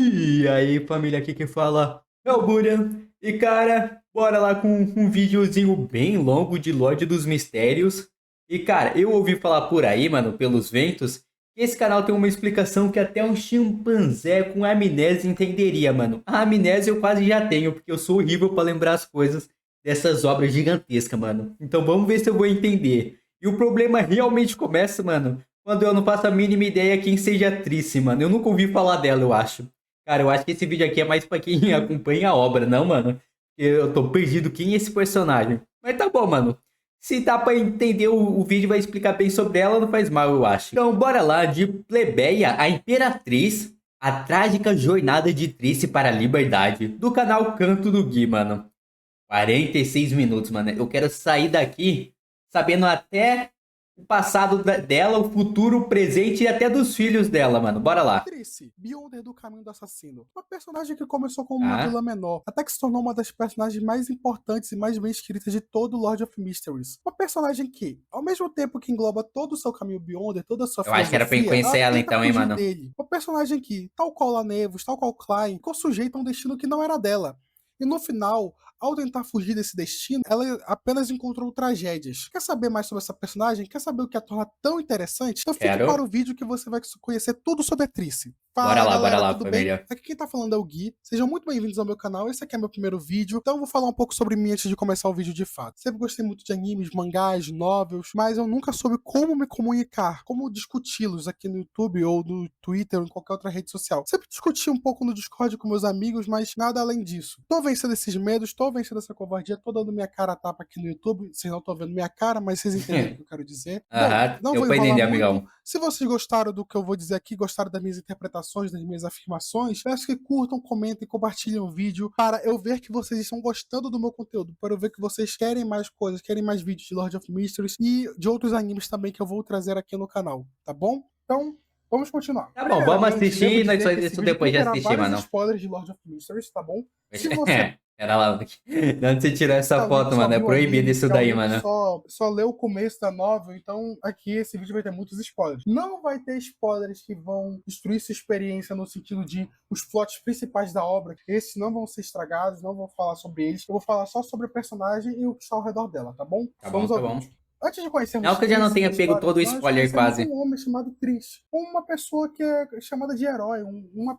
E aí, família, aqui quem fala é o Burian. E cara, bora lá com um videozinho bem longo de Lorde dos Mistérios. E cara, eu ouvi falar por aí, mano, pelos ventos, que esse canal tem uma explicação que até um chimpanzé com amnésia entenderia, mano. A amnésia eu quase já tenho, porque eu sou horrível pra lembrar as coisas dessas obras gigantescas, mano. Então vamos ver se eu vou entender. E o problema realmente começa, mano, quando eu não faço a mínima ideia quem seja a Trice, mano. Eu nunca ouvi falar dela, eu acho. Cara, eu acho que esse vídeo aqui é mais pra quem acompanha a obra, não, mano? Eu tô perdido quem é esse personagem. Mas tá bom, mano. Se dá pra entender, o vídeo vai explicar bem sobre ela, não faz mal, eu acho. Então, bora lá, de plebeia a imperatriz, a trágica jornada de Trice para a liberdade, do canal Canto do Gui, mano. 46 minutos, mano. Eu quero sair daqui sabendo até o passado dela, o futuro, o presente e até dos filhos dela, mano. Bora lá. Trice, Beyonder do Caminho do Assassino. Uma personagem que começou como uma Tá? vilã menor, até que se tornou uma das personagens mais importantes e mais bem escritas de todo o Lord of Mysteries. Uma personagem que, ao mesmo tempo que engloba todo o seu caminho Beyonder, toda a sua Eu acho que era pra eu filosofia, conhecer ela ela tenta então, hein, fugir mano. dele. Uma personagem que, tal qual Lanevos, tal qual Klein, ficou sujeita a um destino que não era dela. E no final, ao tentar fugir desse destino, ela apenas encontrou tragédias. Quer saber mais sobre essa personagem? Quer saber o que a torna tão interessante? Então fique para Quero. o vídeo que você vai conhecer tudo sobre a Trice. Fala Bora galera, lá, tudo bem? família. Aqui quem tá falando é o Gui. Sejam muito bem-vindos ao meu canal. Esse aqui é meu primeiro vídeo, então eu vou falar um pouco sobre mim antes de começar o vídeo de fato. Sempre gostei muito de animes, mangás, novels, mas eu nunca soube como me comunicar, como discuti-los aqui no YouTube ou no Twitter ou em qualquer outra rede social. Sempre discuti um pouco no Discord com meus amigos, mas nada além disso. Tô vencendo esses medos, tô vencendo essa covardia, tô dando minha cara a tapa aqui no YouTube. Vocês não estão vendo minha cara, mas vocês entenderam o que eu quero dizer. Bom, Aham, não deu vou pra enrolar entender, muito. amigão. Se vocês gostaram do que eu vou dizer aqui, gostaram das minhas interpretações, das minhas afirmações, peço que curtam, comentem, compartilhem o vídeo para eu ver que vocês estão gostando do meu conteúdo, para eu ver que vocês querem mais coisas, querem mais vídeos de Lord of Mysteries e de outros animes também que eu vou trazer aqui no canal, tá bom? Então, vamos continuar. Tá bom, vamos Primeiramente, devo assistir e nós dizer faz que esse isso vídeo depois de conterá assistir, vários mano. spoilers de Lord of Mysteries, tá bom? Se você Pera lá, de onde você tirou essa alguém que foto, só mano? É viu o proibido anime, isso se daí, alguém que mano. só leu o começo da novel, então aqui esse vídeo vai ter muitos spoilers. Não vai ter spoilers que vão destruir sua experiência no sentido de os plots principais da obra. Esses não vão ser estragados, não vou falar sobre eles. Eu vou falar só sobre o personagem e o que está ao redor dela, tá bom? Tá bom, Vamos tá ao bom. vídeo. Antes de conhecermos Não que eu já não Trice na tenha pego história, todo o nós spoiler conhecemos quase. um homem chamado Trish, uma pessoa que é chamada de herói, uma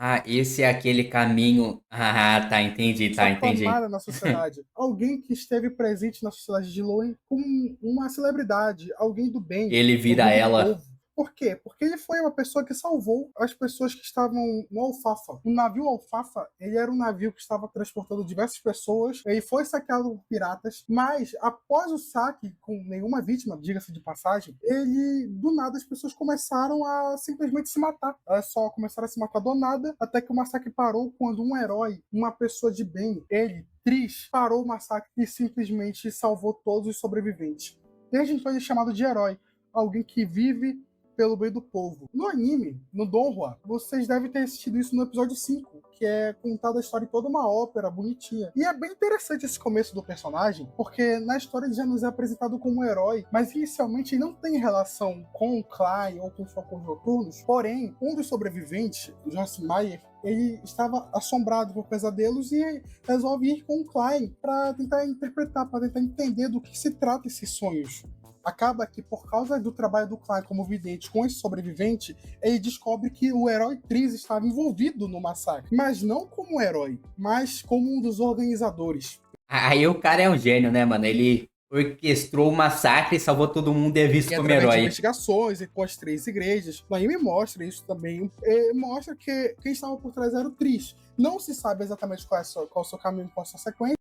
Ah, esse é aquele caminho. Ah, tá, entendi, pessoa tá, entendi. aclamada na sociedade, alguém que esteve presente na sociedade de Loen como uma celebridade, alguém do bem, Ele vira alguém do ela. povo. Por quê? Porque ele foi uma pessoa que salvou as pessoas que estavam no Alfafa. O navio Alfafa, ele era um navio que estava transportando diversas pessoas, ele foi saqueado por piratas, mas após o saque, com nenhuma vítima, diga-se de passagem, ele, do nada, as pessoas começaram a simplesmente se matar. Elas só começaram a se matar do nada, até que o massacre parou quando um herói, uma pessoa de bem, ele, Trish, parou o massacre e simplesmente salvou todos os sobreviventes. Desde então ele é chamado de herói, alguém que vive pelo bem do povo. No anime, no Donghua, vocês devem ter assistido isso no episódio 5, que é contada a história em toda uma ópera bonitinha. E é bem interessante esse começo do personagem, porque na história ele já nos é apresentado como um herói, mas inicialmente ele não tem relação com o Klein ou com os Falcões Noturnos. Porém, um dos sobreviventes, o Joyce Meyer, ele estava assombrado por pesadelos e resolve ir com o Klein para tentar interpretar, para tentar entender do que se trata esses sonhos. Acaba que, por causa do trabalho do Klein como vidente com esse sobrevivente, ele descobre que o herói Triss estava envolvido no massacre. Mas não como herói, mas como um dos organizadores. Aí o cara é um gênio, né, mano? Ele orquestrou o massacre, salvou todo mundo e é visto E como através de herói. investigações e com as três igrejas, o anime mostra isso também. Mostra que quem estava por trás era o Triss. Não se sabe exatamente qual é o seu caminho, qual é a sua sequência.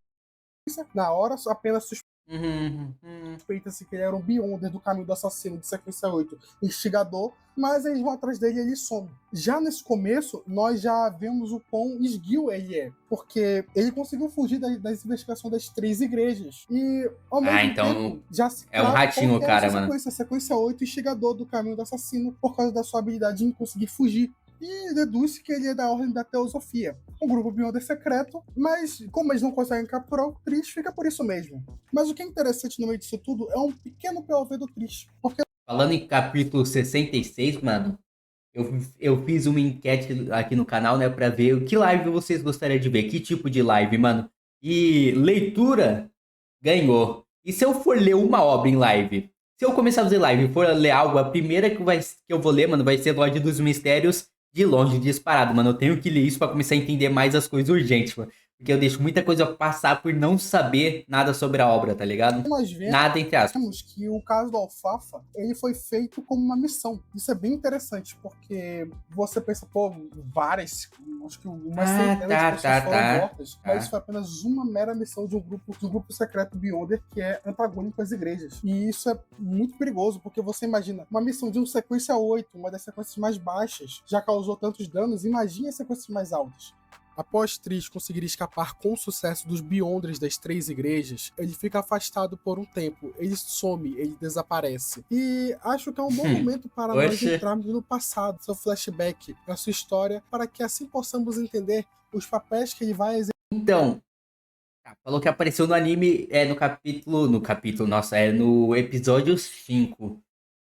Na hora, apenas suspeita-se que ele era um Beyonder do caminho do assassino de sequência 8, instigador, mas eles vão atrás dele e ele some. Já nesse começo, nós já vemos o quão esguio ele é, porque ele conseguiu fugir das investigações das três igrejas. E, ao Ah, mesmo então tempo, já se é um crava qual ratinho o que era a sua cara, mano. sequência. A sequência 8, instigador do caminho do assassino, por causa da sua habilidade em conseguir fugir. E deduz que ele é da Ordem da Teosofia, um grupo Beyonder secreto, mas como eles não conseguem capturar o Triss, fica por isso mesmo. Mas o que é interessante no meio disso tudo é um pequeno POV do Triss, porque Falando em capítulo 66, mano. Eu fiz uma enquete aqui no canal, né, pra ver o que live vocês gostariam de ver, que tipo de live, mano. E leitura ganhou. E se eu for ler uma obra em live? Se eu começar a fazer live e for ler algo, a primeira que eu vou ler, mano, vai ser Lorde dos Mistérios de longe, disparado, mano. Eu tenho que ler isso pra começar a entender mais as coisas urgentes, mano. Porque eu deixo muita coisa passar por não saber nada sobre a obra, tá ligado? Nós vemos Nada entre aspas. que o caso do Alfafa, ele foi feito como uma missão. Isso é bem interessante, porque você pensa, pô, várias, acho que umas centenas de pessoas foram mortas, mas isso foi apenas uma mera missão de um grupo secreto Beyonder que é antagônico às igrejas. E isso é muito perigoso, porque você imagina, uma missão de um sequência 8, uma das sequências mais baixas, já causou tantos danos, imagine as sequências mais altas. Após Triss conseguir escapar com sucesso dos Beyonders das 3 igrejas, ele fica afastado por um tempo, ele some, ele desaparece. E acho que é um bom momento para nós entrarmos no passado, seu flashback, a sua história, para que assim possamos entender os papéis que ele vai exercer. Então, falou que apareceu no anime, no episódio 5.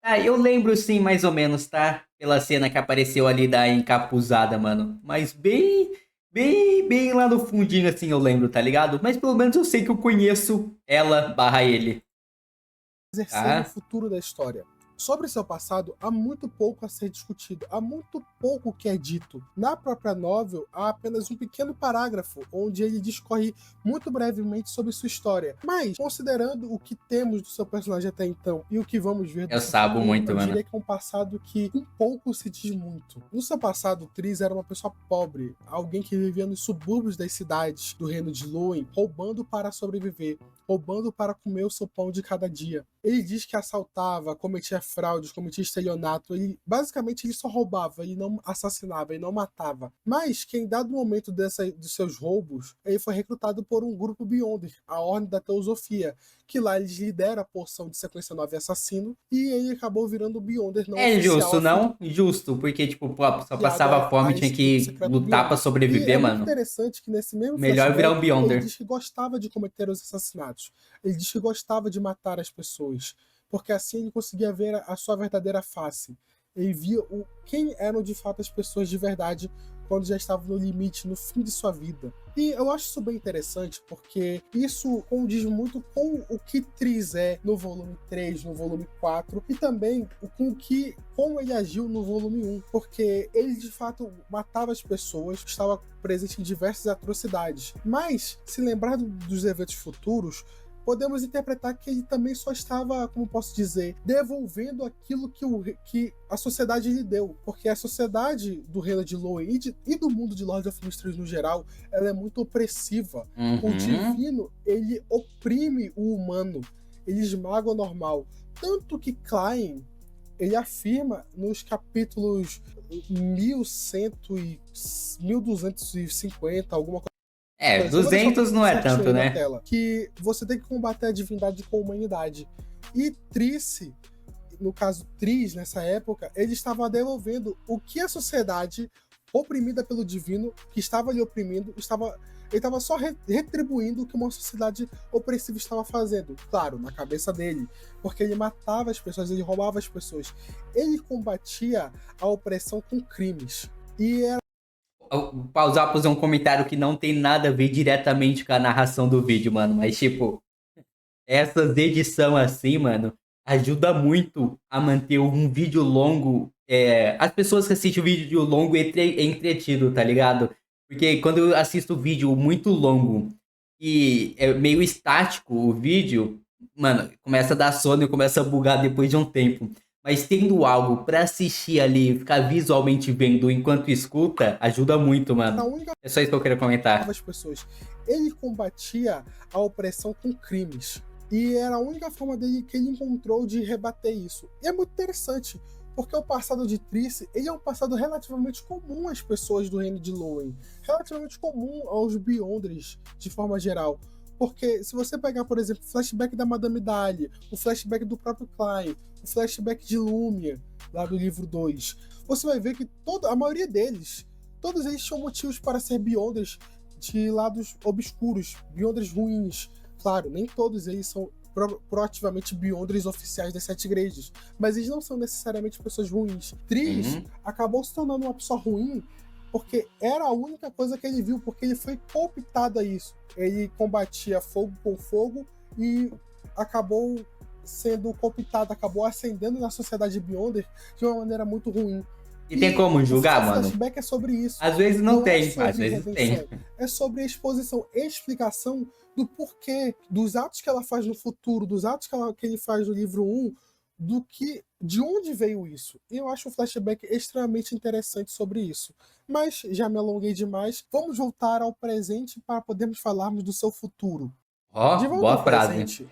Ah, eu lembro sim, mais ou menos, tá? Pela cena que apareceu ali da encapuzada, mano. Mas bem lá no fundinho, assim, eu lembro, tá ligado? Mas pelo menos eu sei que eu conheço ela barra ele. Exercer o futuro da história. Sobre seu passado, há muito pouco a ser discutido, há muito pouco que é dito. Na própria novel, há apenas um pequeno parágrafo onde ele discorre muito brevemente sobre sua história. Mas, considerando o que temos do seu personagem até então e o que vamos ver do Eu sabo muito, eu mano. diria que é um passado que um pouco se diz muito. No seu passado, Triss era uma pessoa pobre, alguém que vivia nos subúrbios das cidades do reino de Lúen, roubando para sobreviver, roubando para comer o seu pão de cada dia. Ele diz que assaltava, cometia fraudes, cometia estelionato. Basicamente, ele só roubava, ele não assassinava, ele não matava. Mas que em dado momento dos seus roubos, ele foi recrutado por um grupo Beyonder, a Ordem da Teosofia, que lá eles lideram a porção de sequência 9 assassino, e ele acabou virando o Beyonder não oficial. É justo, não? Justo, porque, tipo, pô, só passava fome, tinha que lutar pra sobreviver, mano. É muito interessante que nesse mesmo melhor virar um Beyonder. Ele diz que gostava de cometer os assassinatos. Ele diz que gostava de matar as pessoas, porque assim ele conseguia ver a sua verdadeira face. Ele via quem eram de fato as pessoas de verdade quando já estavam no limite, no fim de sua vida. E eu acho isso bem interessante, porque isso condiz muito com o que Triss é no volume 3, no volume 4, e também como ele agiu no volume 1, porque ele de fato matava as pessoas, estava presente em diversas atrocidades. Mas, se lembrar dos eventos futuros, podemos interpretar que ele também só estava, como posso dizer, devolvendo aquilo que a sociedade lhe deu. Porque a sociedade do reino de Lúen e do mundo de Lord of Mysteries no geral, ela é muito opressiva. O divino, ele oprime o humano, ele esmaga o normal. Tanto que Klein, ele afirma nos capítulos 1250, alguma coisa. 200 não é tanto, né? Tela, que você tem que combater a divindade com a humanidade. E Triss, no caso Triss, nessa época, ele estava devolvendo o que a sociedade oprimida pelo divino, que estava lhe oprimindo, ele estava só retribuindo o que uma sociedade opressiva estava fazendo. Claro, na cabeça dele. Porque ele matava as pessoas, ele roubava as pessoas. Ele combatia a opressão com crimes. E era Pausar pra fazer um comentário que não tem nada a ver diretamente com a narração do vídeo, mano. Mas, tipo, essas edições assim, mano, ajuda muito a manter um vídeo longo. As pessoas que assistem o vídeo longo entretido, tá ligado? Porque quando eu assisto vídeo muito longo e é meio estático o vídeo, mano, começa a dar sono e começa a bugar depois de um tempo. Mas tendo algo pra assistir ali, ficar visualmente vendo enquanto escuta, ajuda muito, mano. É só isso que eu queria comentar. As pessoas. Ele combatia a opressão com crimes. E era a única forma dele que ele encontrou de rebater isso. E é muito interessante, porque o passado de Triss, ele é um passado relativamente comum às pessoas do reino de Lúen. Relativamente comum aos Beyonders, de forma geral. Porque se você pegar, por exemplo, o flashback da Madame Dahlia, o flashback do próprio Klein, o flashback de Lumia, lá do livro 2, você vai ver que a maioria deles, todos eles tinham motivos para ser Beyonders de lados obscuros, Beyonders ruins. Claro, nem todos eles são proativamente Beyonders oficiais das 7 igrejas, mas eles não são necessariamente pessoas ruins. Triss acabou se tornando uma pessoa ruim porque era a única coisa que ele viu, porque ele foi cooptado a isso. Ele combatia fogo com fogo e acabou sendo cooptado, acabou ascendendo na sociedade Beyonder de uma maneira muito ruim. E tem como julgar, o mano? flashback é sobre isso. Às vezes não é tem, sobre às vezes redenção. tem. É sobre a exposição, explicação do porquê, dos atos que ela faz no futuro, dos atos que ele faz no livro 1, de onde veio isso. E eu acho o flashback extremamente interessante sobre isso. Mas já me alonguei demais. Vamos voltar ao presente para podermos falarmos do seu futuro. Ó, boa frase. Presente,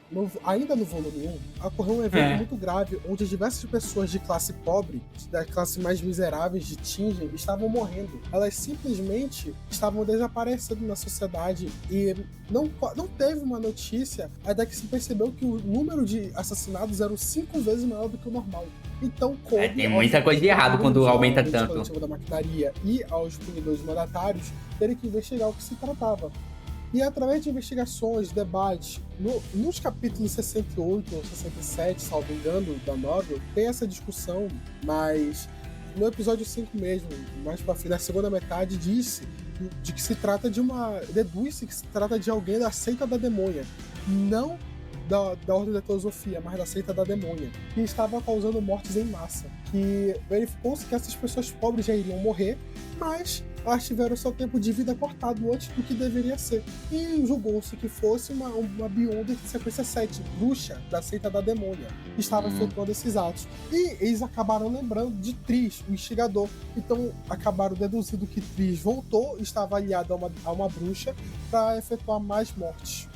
ainda no volume 1, ocorreu um evento muito grave onde diversas pessoas de classe pobre, das classes mais miseráveis de Tingen, estavam morrendo. Elas simplesmente estavam desaparecendo na sociedade e não teve uma notícia até que se percebeu que o número de assassinados era 5 vezes maior do que o normal. Então, tem muita coisa de errado quando aumenta tanto. Da maquinaria e aos punidores mandatários terem que investigar o que se tratava. E através de investigações, debates, nos capítulos 68 ou 67, salvo engano, da novel, tem essa discussão, mas no episódio 5 mesmo, mais pra fim, na segunda metade, de que se trata deduz-se que se trata de alguém da seita da demônia, não da Ordem da Teosofia, mas da seita da demônia, que estava causando mortes em massa, que verificou-se que essas pessoas pobres já iriam morrer, mas elas tiveram seu tempo de vida cortado antes do que deveria ser. E julgou-se que fosse uma Beyonder de sequência 7, bruxa da seita da demônia, que estava efetuando esses atos. E eles acabaram lembrando de Triss, o instigador. Então acabaram deduzindo que Triss voltou e estava aliado a uma bruxa para efetuar mais mortes.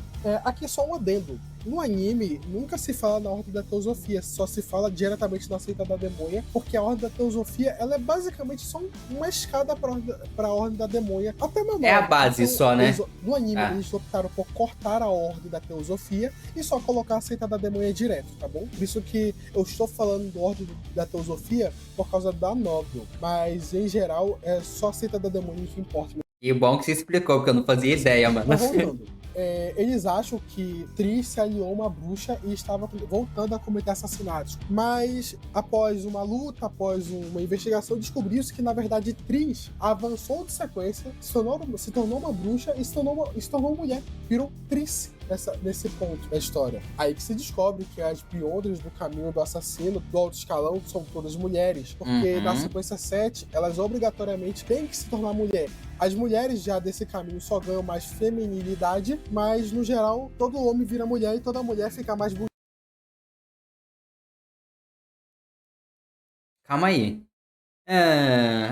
Aqui é só um adendo. No anime, nunca se fala na Ordem da Teosofia, só se fala diretamente na seita da demônia, porque a Ordem da Teosofia ela é basicamente só uma escada para a Ordem da demônia. Até menor. É a base então, só, né? No anime, eles optaram por cortar a Ordem da Teosofia e só colocar a seita da demônia direto, tá bom? Por isso que eu estou falando da Ordem da Teosofia por causa da novel, mas em geral é só a seita da demônia que importa. E bom que você explicou, porque eu não fazia ideia, mano. Mas voltando. Eles acham que Triss se aliou a uma bruxa e estava voltando a cometer assassinatos. Mas, após uma luta, após uma investigação, descobriu-se que, na verdade, Triss avançou de sequência, se tornou uma bruxa e se tornou uma mulher. Virou Triss nesse ponto da história. Aí que se descobre que as Beyonders do caminho do assassino, do alto escalão, são todas mulheres. Porque na sequência 7, elas obrigatoriamente têm que se tornar mulher. As mulheres já desse caminho só ganham mais feminilidade, mas no geral todo homem vira mulher e toda mulher fica mais bonita. Calma aí.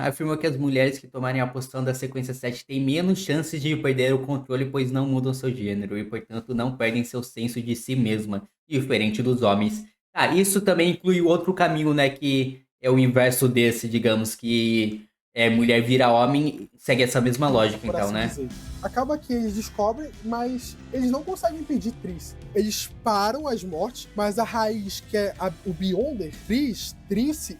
Afirma que as mulheres que tomarem a posição da sequência 7 têm menos chances de perder o controle, pois não mudam seu gênero e, portanto, não perdem seu senso de si mesma, diferente dos homens. Isso também inclui o outro caminho, né, que é o inverso desse, digamos, que mulher vira homem, segue essa mesma lógica, então, né? Dizer. Acaba que eles descobrem, mas eles não conseguem impedir Triss. Eles param as mortes, mas a raiz, que é o Beyonder, Triss,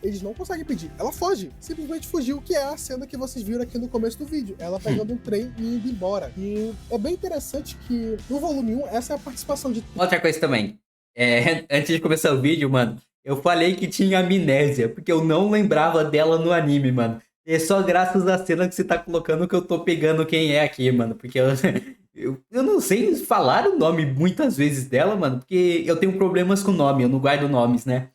eles não conseguem impedir. Ela foge, simplesmente fugiu, que é a cena que vocês viram aqui no começo do vídeo. Ela pegando um trem e indo embora. E é bem interessante que no volume 1, essa é a participação de Triss. Outra coisa também, antes de começar o vídeo, mano, eu falei que tinha amnésia, porque eu não lembrava dela no anime, mano. E é só graças à cena que você tá colocando que eu tô pegando quem é aqui, mano. Porque eu não sei falar o nome muitas vezes dela, mano. Porque eu tenho problemas com nome, eu não guardo nomes, né?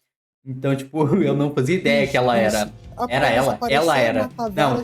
Então, tipo, eu não fazia ideia que ela era. Era ela? Ela era. Não.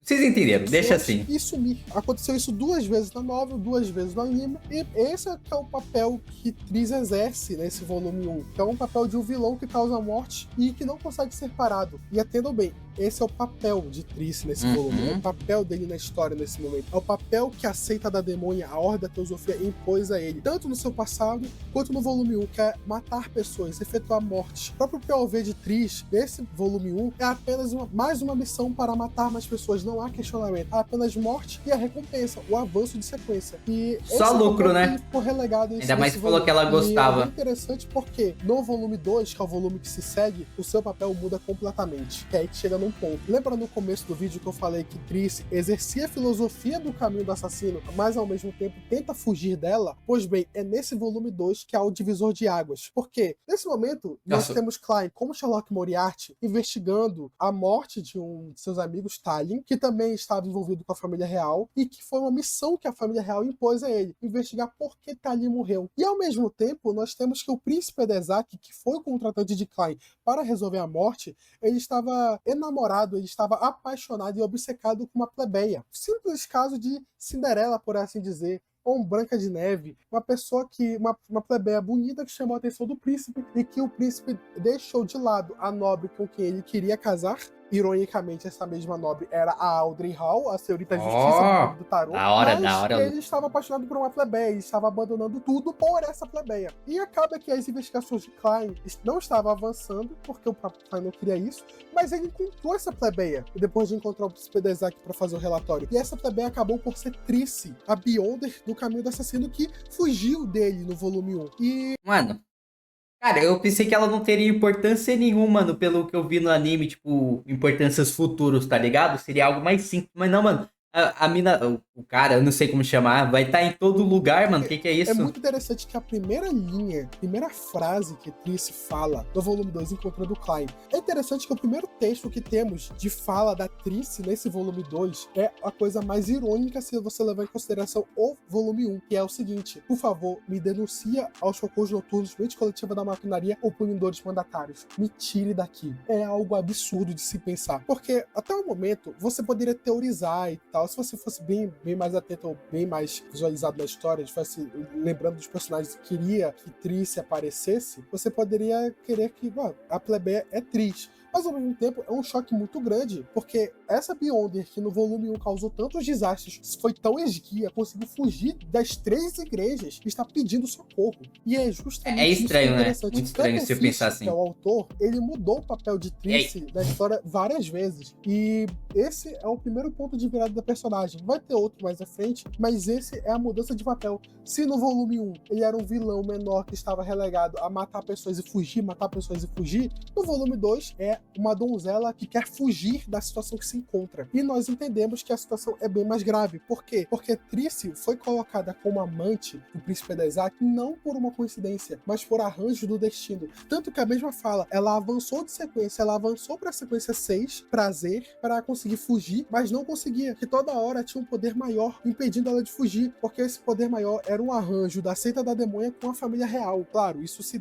Vocês entenderam, deixa assim. E sumir. Aconteceu isso 2 vezes na novel, 2 vezes no anime. E esse é o papel que Triss exerce nesse volume 1. Que é um papel de um vilão que causa morte e que não consegue ser parado. E atendam bem, esse é o papel de Triss nesse volume. É o papel dele na história nesse momento. É o papel que a seita da demônia, a Ordem da Teosofia, impôs a ele. Tanto no seu passado, quanto no volume 1, que é matar pessoas, efetuar mortes. O próprio POV de Triss, nesse volume 1, é apenas mais uma missão para matar mais pessoas. Não há questionamento, há apenas morte e a recompensa, o avanço de sequência. E Só esse lucro, papel né? que ficou relegado Ainda mais nesse que falou volume. que ela E é gostava. bem interessante porque no volume 2, que é o volume que se segue, o seu papel muda completamente. Que é aí que chega num ponto. Lembra no começo do vídeo que eu falei que Triss exercia a filosofia do caminho do assassino, mas ao mesmo tempo tenta fugir dela? Pois bem, é nesse volume 2 que há o divisor de águas. Porque nesse momento nós Nossa. temos Klein como Sherlock Moriarty investigando a morte de um de seus amigos, Tallinn, que também estava envolvido com a família real e que foi uma missão que a família real impôs a ele, investigar por que Tallinn morreu. E ao mesmo tempo nós temos que o príncipe Edezak, que foi o contratante de Klein para resolver a morte, ele estava enamorado, ele estava apaixonado e obcecado com uma plebeia. Simples caso de Cinderela, por assim dizer, ou um Branca de Neve, uma pessoa que, uma plebeia bonita que chamou a atenção do príncipe e que o príncipe deixou de lado a nobre com quem ele queria casar. Ironicamente, essa mesma nobre era a Audrey Hall, a senhorita Justiça do Clube do Tarô, Da hora. ele estava apaixonado por uma plebeia, ele estava abandonando tudo por essa plebeia. E acaba que as investigações de Klein não estavam avançando, porque o próprio Klein não queria isso, mas ele encontrou essa plebeia, depois de encontrar o príncipe Edezak para fazer o relatório. E essa plebeia acabou por ser Triss, a Beyonder do Caminho do Assassino, que fugiu dele no volume 1. E Mano, cara, eu pensei que ela não teria importância nenhuma, mano, pelo que eu vi no anime, tipo, importâncias futuros, tá ligado? Seria algo mais simples. Mas não, mano, a mina, o cara, eu não sei como chamar, vai estar em todo lugar, mano. O que é é isso? muito interessante que a primeira linha, a primeira frase que Triss fala no volume 2, encontrando Klein, é interessante que o primeiro texto que temos de fala da Triss nesse volume 2 é a coisa mais irônica se você levar em consideração o volume 1, que é o seguinte: por favor, me denuncia aos socorros noturnos, mente coletiva da maquinaria ou punidores mandatários. Me tire daqui. É algo absurdo de se pensar. Porque até o momento você poderia teorizar e tal, se você fosse bem mais atento ou bem mais visualizado na história, fosse lembrando dos personagens que queria que Triss aparecesse, você poderia querer que a plebeia é Triss. Mas ao mesmo tempo é um choque muito grande, porque essa Beyonder, que no volume 1 causou tantos desastres, foi tão esguia, conseguiu fugir das 3 igrejas e está pedindo socorro. E é justamente É isso que é estranho, né? interessante. Muito estranho Tanto se o eu pensar Fish, que é assim. o autor, ele mudou o papel de Triss na história várias vezes. E esse é o primeiro ponto de virada da personagem. Vai ter outro mais à frente, mas esse é a mudança de papel. Se no volume 1 ele era um vilão menor que estava relegado a matar pessoas e fugir, no volume 2 é uma donzela que quer fugir da situação que se encontra. E nós entendemos que a situação é bem mais grave. Por quê? Porque Triss foi colocada como amante do príncipe Edezak não por uma coincidência, mas por arranjo do destino. Tanto que a mesma fala, ela avançou de sequência, ela avançou para a sequência 6, prazer, para conseguir fugir, mas não conseguia, que toda hora tinha um poder maior impedindo ela de fugir, porque esse poder maior era um arranjo da seita da demônia com a família real. Claro, isso se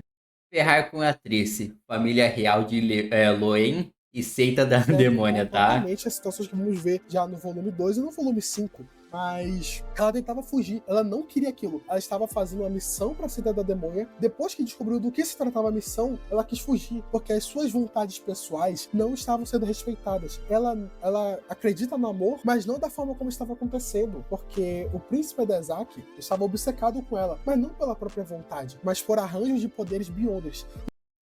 Ferrar com a Trice, família real de Loen e seita da deve demônia, tá? completamente as situações que vamos ver já no volume 2 e no volume 5. Mas ela tentava fugir, ela não queria aquilo. Ela estava fazendo uma missão para a Cidade da Demônia. Depois que descobriu do que se tratava a missão, ela quis fugir, porque as suas vontades pessoais não estavam sendo respeitadas. Ela acredita no amor, mas não da forma como estava acontecendo, porque o príncipe Edezak estava obcecado com ela, mas não pela própria vontade, mas por arranjos de poderes Beyonders.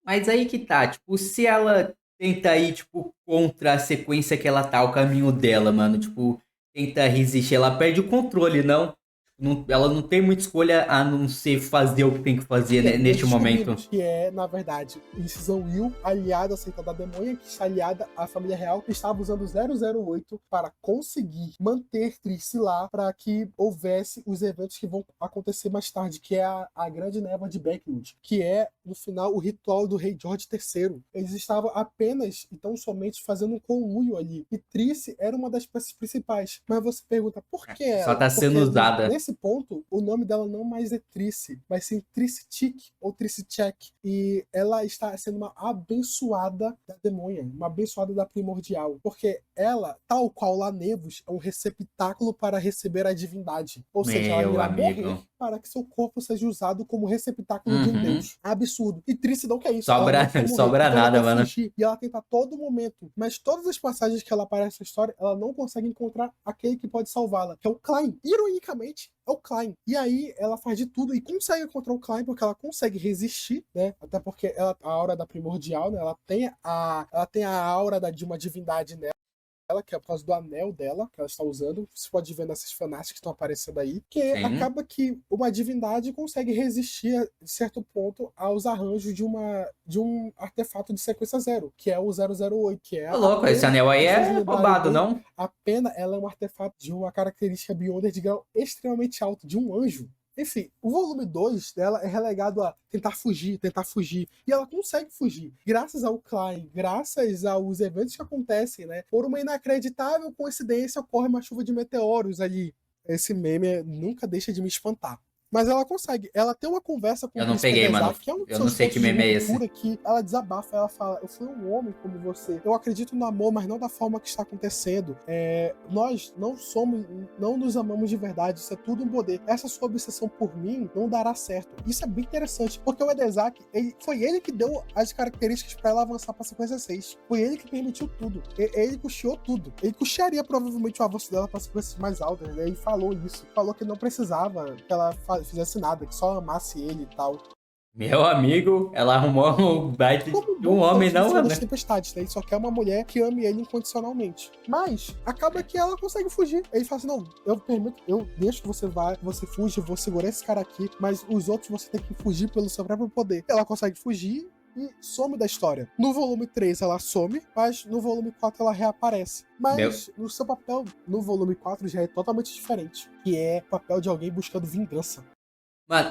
Mas aí que tá, tipo, se ela tenta ir, tipo, contra a sequência que ela tá, o caminho dela, mano, tipo, tenta resistir, ela perde o controle, não? Ela não tem muita escolha a não ser fazer o que tem que fazer, né, Nós neste momento. descobrimos que é, na verdade, Incisão Will, aliada à seita da demônia, que está aliada à família real, que estava usando o 008 para conseguir manter Triss lá, para que houvesse os eventos que vão acontecer mais tarde, que é a Grande Névoa de Backwood, que é, no final, o ritual do rei George III. Eles estavam apenas, então, somente fazendo um conluio ali. E Triss era uma das peças principais. Mas você pergunta, por que Só ela? tá sendo Porque usada. nesse ponto, o nome dela não mais é Triss, mas sim Trisstic ou Trisscheck. E ela está sendo uma abençoada da demônia, uma abençoada da primordial. Porque ela, tal qual Lanevos, é um receptáculo para receber a divindade. Ou seja, ela Meu irá amigo. morrer para que seu corpo seja usado como receptáculo de um deus. Absurdo. E Triss não quer isso. Sobra- Ela não quer morrer. sobra Então nada, ela quer mano. fugir. E ela tenta a todo momento. Mas todas as passagens que ela aparece na história, ela não consegue encontrar aquele que pode salvá-la, que é o Klein. Ironicamente, é o Klein. E aí ela faz de tudo e consegue encontrar o Klein, porque ela consegue resistir, né? Até porque ela, a aura da primordial, né? Ela tem a aura de uma divindade nela. ela, que é por causa do anel dela, que ela está usando. Você pode ver nessas fanarts que estão aparecendo aí, que Sim. acaba que uma divindade consegue resistir, de certo ponto, aos arranjos de um artefato de sequência zero, que é o 008, que é Ô, a louco, esse pena. anel aí Se vocês é lembrarem roubado, bem, não? a pena, ela é um artefato de uma característica Beyonder de grau extremamente alto, de um anjo. Enfim, o volume 2 dela é relegado a tentar fugir, tentar fugir. E ela consegue fugir. Graças ao Klein, graças aos eventos que acontecem, né? Por uma inacreditável coincidência, ocorre uma chuva de meteoros ali. Esse meme nunca deixa de me espantar. Mas ela consegue. Ela tem uma conversa com Eu o não Príncipe peguei, mano. Dezak, que é um dos Eu não seus sei pontos que de meme é esse. ruptura, que ela desabafa, ela fala, eu fui um homem como você. Eu acredito no amor, mas não da forma que está acontecendo. Nós não nos amamos de verdade, isso é tudo um poder. Essa sua obsessão por mim não dará certo. Isso é bem interessante, porque o Edezak, foi ele que deu as características para ela avançar para a sequência 6. Foi ele que permitiu tudo. Ele custeou tudo. Ele custearia provavelmente o avanço dela para sequências mais altas, né? Ele falou isso. Falou que não precisava que ela fizesse nada, que só amasse ele e tal. Meu amigo, ela arrumou um baita Como de um homem, não, das mano? tempestades, né? Ele só quer uma mulher que ame ele incondicionalmente. Mas acaba que ela consegue fugir. Ele fala assim: não, eu deixo que você vá, você fuja, vou segurar esse cara aqui, mas os outros você tem que fugir pelo seu próprio poder. Ela consegue fugir e some da história. No volume 3 ela some, mas no volume 4 ela reaparece. Mas o seu papel no volume 4 já é totalmente diferente, que é o papel de alguém buscando vingança. Mano,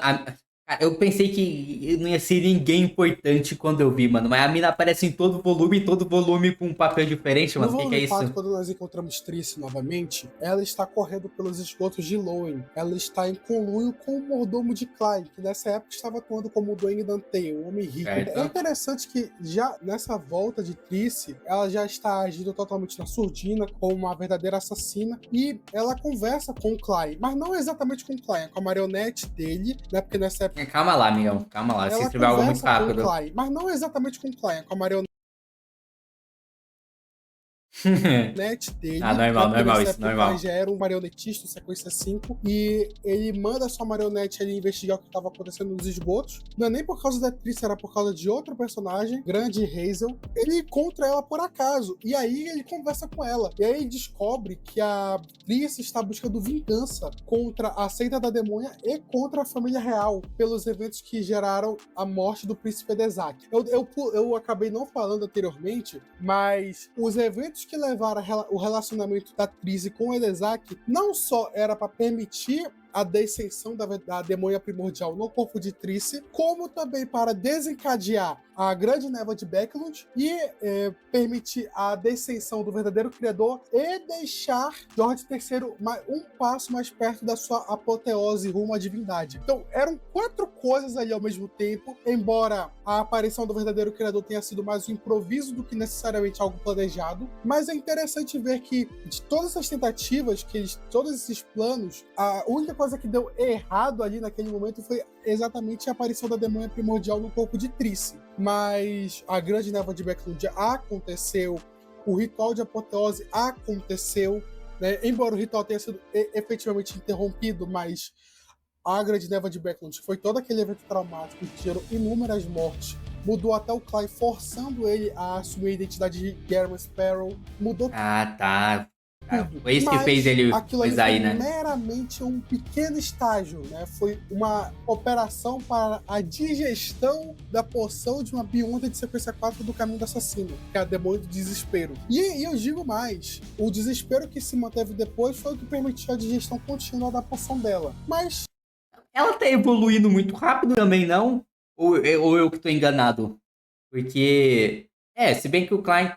eu pensei que não ia ser ninguém importante quando eu vi, mano. Mas a mina aparece em todo volume com um papel diferente, No mano. O que é volume 4, isso? quando nós encontramos Triss novamente, ela está correndo pelos esgotos de Loen. Ela está em conluio com o mordomo de Klein, que nessa época estava atuando como o Dwayne Dante, um homem rico. Certo. É interessante que já nessa volta de Triss, ela já está agindo totalmente na surdina, como uma verdadeira assassina, e ela conversa com o Klein, mas não exatamente com o Klein, é com a marionete dele, né? Porque nessa época Calma lá, amigão. Calma lá. Você ela escreveu algo muito conversa com o rápido. Klein, mas não exatamente com o Klein, é com a marionete dele. Normal isso, época, normal. O já era um marionetista, sequência 5, e ele manda a sua marionete ali investigar o que estava acontecendo nos esgotos. Não é nem por causa da atriz, era por causa de outro personagem, grande Hazel. Ele encontra ela por acaso, e aí ele conversa com ela. E aí ele descobre que a atriz está buscando vingança contra a seita da demônia e contra a família real, pelos eventos que geraram a morte do príncipe Dezak. Eu acabei não falando anteriormente, mas os eventos que levaram o relacionamento da Triss com o Edezak não só era para permitir a descensão da demônia primordial no corpo de Triss, como também para desencadear a grande névoa de Backlund e permitir a descensão do verdadeiro criador e deixar George III um passo mais perto da sua apoteose rumo à divindade. Então, eram 4 coisas ali ao mesmo tempo, embora a aparição do verdadeiro criador tenha sido mais um improviso do que necessariamente algo planejado, mas é interessante ver que de todas essas tentativas, todos esses planos, a única coisa que deu errado ali naquele momento foi exatamente a aparição da demônia primordial no corpo de Triss. Mas a grande névoa de Backlund aconteceu, o ritual de apoteose aconteceu, né? Embora o ritual tenha sido efetivamente interrompido, mas a grande névoa de Backlund foi todo aquele evento traumático que gerou inúmeras mortes. Mudou até o Klein, forçando ele a assumir a identidade de Garman Sparrow. Mudou Ah, tá. tudo. Foi isso que Mas fez ele aquilo ali coisar foi aí, né? meramente um pequeno estágio, né? Foi uma operação para a digestão da poção de uma Beyonder de sequência 4 do Caminho do Assassino, que é a demônio do desespero. E eu digo mais, o desespero que se manteve depois foi o que permitiu a digestão contínua da poção dela. Mas Ela tá evoluindo muito rápido também, não? Ou eu que tô enganado? Porque... se bem que o Klein...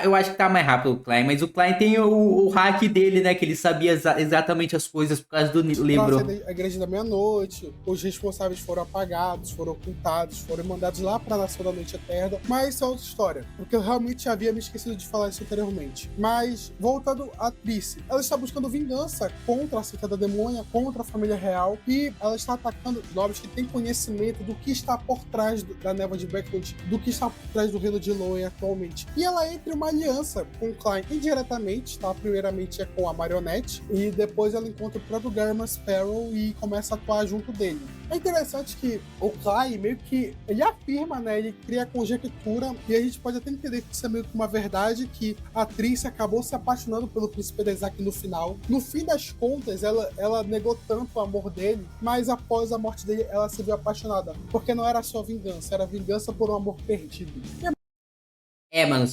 Eu acho que tá mais rápido o Klein, mas o Klein tem o hack dele, né? Que ele sabia exatamente as coisas por causa do livro. A Igreja da Meia-Noite, os responsáveis foram apagados, foram ocultados, foram mandados lá pra Nação da Noite Eterna, mas isso é outra história, porque eu realmente havia me esquecido de falar isso anteriormente. Mas, voltando a Triss, ela está buscando vingança contra a seita da demônia, contra a família real, e ela está atacando nobres que têm conhecimento do que está por trás da névoa de Backlund, do que está por trás do reino de Loen atualmente. E ela, entre cria uma aliança com o Klein indiretamente, tá? Primeiramente é com a Marionette, e depois ela encontra o próprio Garman Sparrow e começa a atuar junto dele. É interessante que o Klein meio que ele afirma, né? Ele cria a conjectura, e a gente pode até entender que isso é meio que uma verdade, que a atriz acabou se apaixonando pelo Príncipe Dezak no final. No fim das contas, ela negou tanto o amor dele, mas após a morte dele, ela se viu apaixonada. Porque não era só vingança, era vingança por um amor perdido. Mano,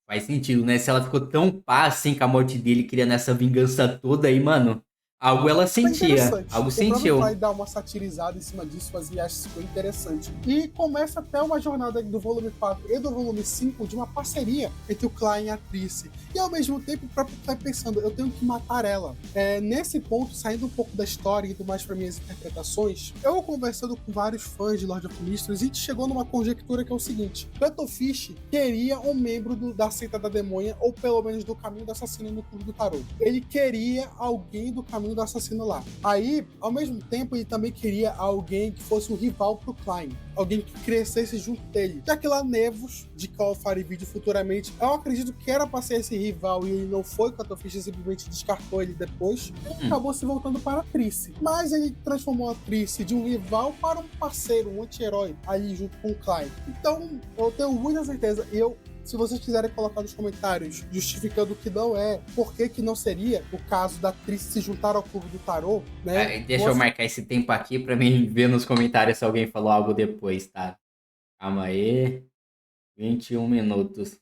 faz sentido, né? Se ela ficou tão pá assim com a morte dele, criando essa vingança toda aí, mano, algo ela Foi sentia, interessante. algo O próprio Klein sentiu. dá uma satirizada em cima disso, fazia acho que ficou interessante. E começa até uma jornada do volume 4 e do volume 5 de uma parceria entre o Klein e a Trice. E ao mesmo tempo o próprio Klein pensando, eu tenho que matar ela. Nesse ponto, saindo um pouco da história e indo mais para minhas interpretações, eu conversando com vários fãs de Lord of Mysteries, a gente chegou numa conjectura que é o seguinte: Cuttlefish queria um membro da seita da demônia, ou pelo menos do caminho do assassino no clube do tarô. Ele queria alguém do caminho do assassino lá. Aí, ao mesmo tempo, ele também queria alguém que fosse um rival pro Klein. Alguém que crescesse junto dele. Já que lá Nevos, de qual eu farei vídeo futuramente, eu acredito que era pra ser esse rival e ele não foi, o Cuttlefish simplesmente descartou ele depois. Ele acabou se voltando para a Trice. Mas ele transformou a Trice de um rival para um parceiro, um anti-herói, ali junto com o Klein. Então, eu tenho muita certeza, se vocês quiserem colocar nos comentários justificando que não é, por que não seria o caso da atriz se juntar ao clube do tarô, né? Deixa eu marcar esse tempo aqui pra mim ver nos comentários se alguém falou algo depois, tá? Calma aí. 21 minutos.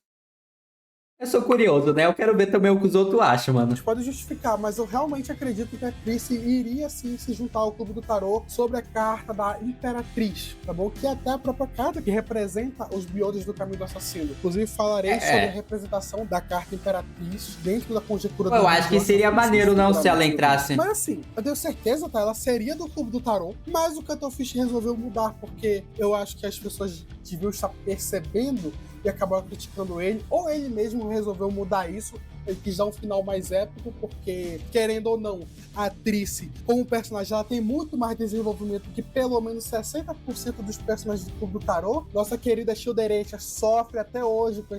Eu sou curioso, né? Eu quero ver também o que os outros acham, mano. Pode justificar, mas eu realmente acredito que a Trice iria sim se juntar ao Clube do Tarô sobre a carta da Imperatriz, tá bom? Que é até a própria carta que representa os Beyonders do Caminho do Assassino. Inclusive, falarei sobre a representação da carta Imperatriz dentro da conjectura do Eu acho que seria maneiro não se ela entrasse. Mas assim, eu tenho certeza, tá? Ela seria do Clube do Tarô, mas o Cuttlefish resolveu mudar, porque eu acho que as pessoas deviam estar percebendo e acabaram criticando ele, ou ele mesmo resolveu mudar isso. Ele quis dar um final mais épico, porque, querendo ou não, a Trice, como personagem, ela tem muito mais desenvolvimento que pelo menos 60% dos personagens do Clube do Tarô. Nossa querida Childeretia sofre até hoje com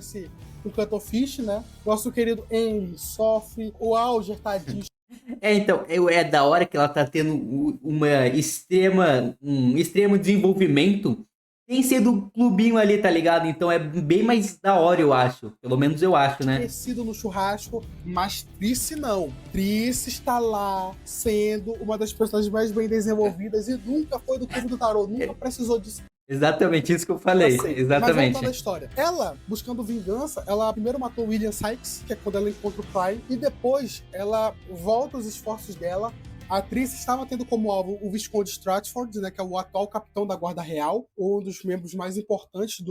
o Cuttlefish, né? Nosso querido Henry sofre, o Alger, tadinho. Então, é da hora que ela tá tendo um extremo desenvolvimento sem ser do clubinho ali, tá ligado? Então é bem mais da hora, eu acho. Pelo menos eu acho, né? Esquecido no churrasco, mas Trice não. Trice está lá sendo uma das personagens mais bem desenvolvidas e nunca foi do Clube do Tarô, nunca precisou disso. Exatamente isso que eu falei. Exatamente. Mas voltando à história. Ela, buscando vingança, ela primeiro matou William Sykes, que é quando ela encontra o Klein, e depois ela volta os esforços dela. A atriz estava tendo como alvo o Visconde Stratford, né, que é o atual capitão da Guarda Real, um dos membros mais importantes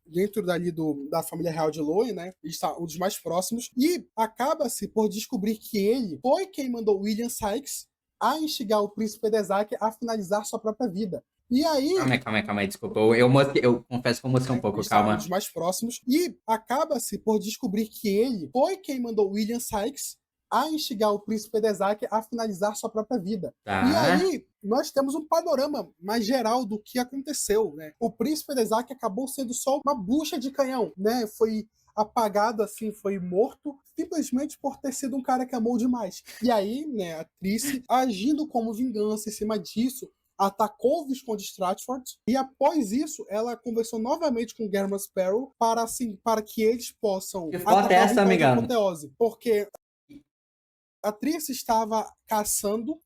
dentro da família real de Loen, né? Ele está um dos mais próximos. E acaba-se por descobrir que ele foi quem mandou William Sykes a instigar o príncipe Dezak a finalizar sua própria vida. E aí. Calma aí, desculpa. Eu confesso que eu mostrei um pouco, calma. Um dos mais próximos. E acaba-se por descobrir que ele foi quem mandou William Sykes a instigar o príncipe Dezak a finalizar sua própria vida. Tá. E aí, nós temos um panorama mais geral do que aconteceu, né? O príncipe Dezak acabou sendo só uma bucha de canhão, né? Foi apagado, assim, foi morto, simplesmente por ter sido um cara que amou demais. E aí, né, a Trice, agindo como vingança em cima disso, atacou o Visconde Stratford, e após isso ela conversou novamente com Garman Sparrow para que eles possam atacar o ritual de apoteose, porque a Trice estava caçando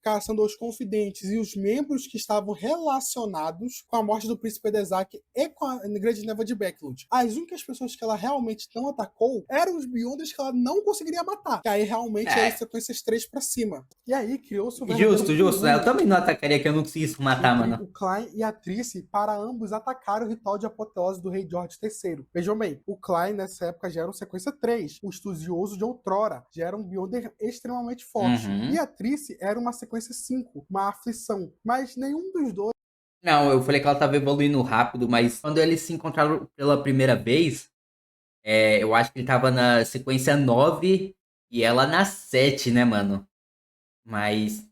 os confidentes e os membros que estavam relacionados com a morte do príncipe Dezak e com a Grande Neva de Backlund. As únicas pessoas que ela realmente não atacou eram os Beyonders que ela não conseguiria matar. Que aí realmente era sequências 3 pra cima. E aí criou-se o Justo. Eu também não atacaria, que eu não conseguisse matar, mano. O Klein e a Trice, para ambos atacar o ritual de apoteose do rei George III. Vejam bem, o Klein nessa época já era um sequência 3. O estudioso de outrora já era um Beyonder extremamente forte. E a Trice era uma sequência 5, uma aflição. Mas nenhum dos dois. Não, eu falei que ela tava evoluindo rápido, mas quando eles se encontraram pela primeira vez, eu acho que ele tava na sequência 9 e ela na 7, né, mano? Mas,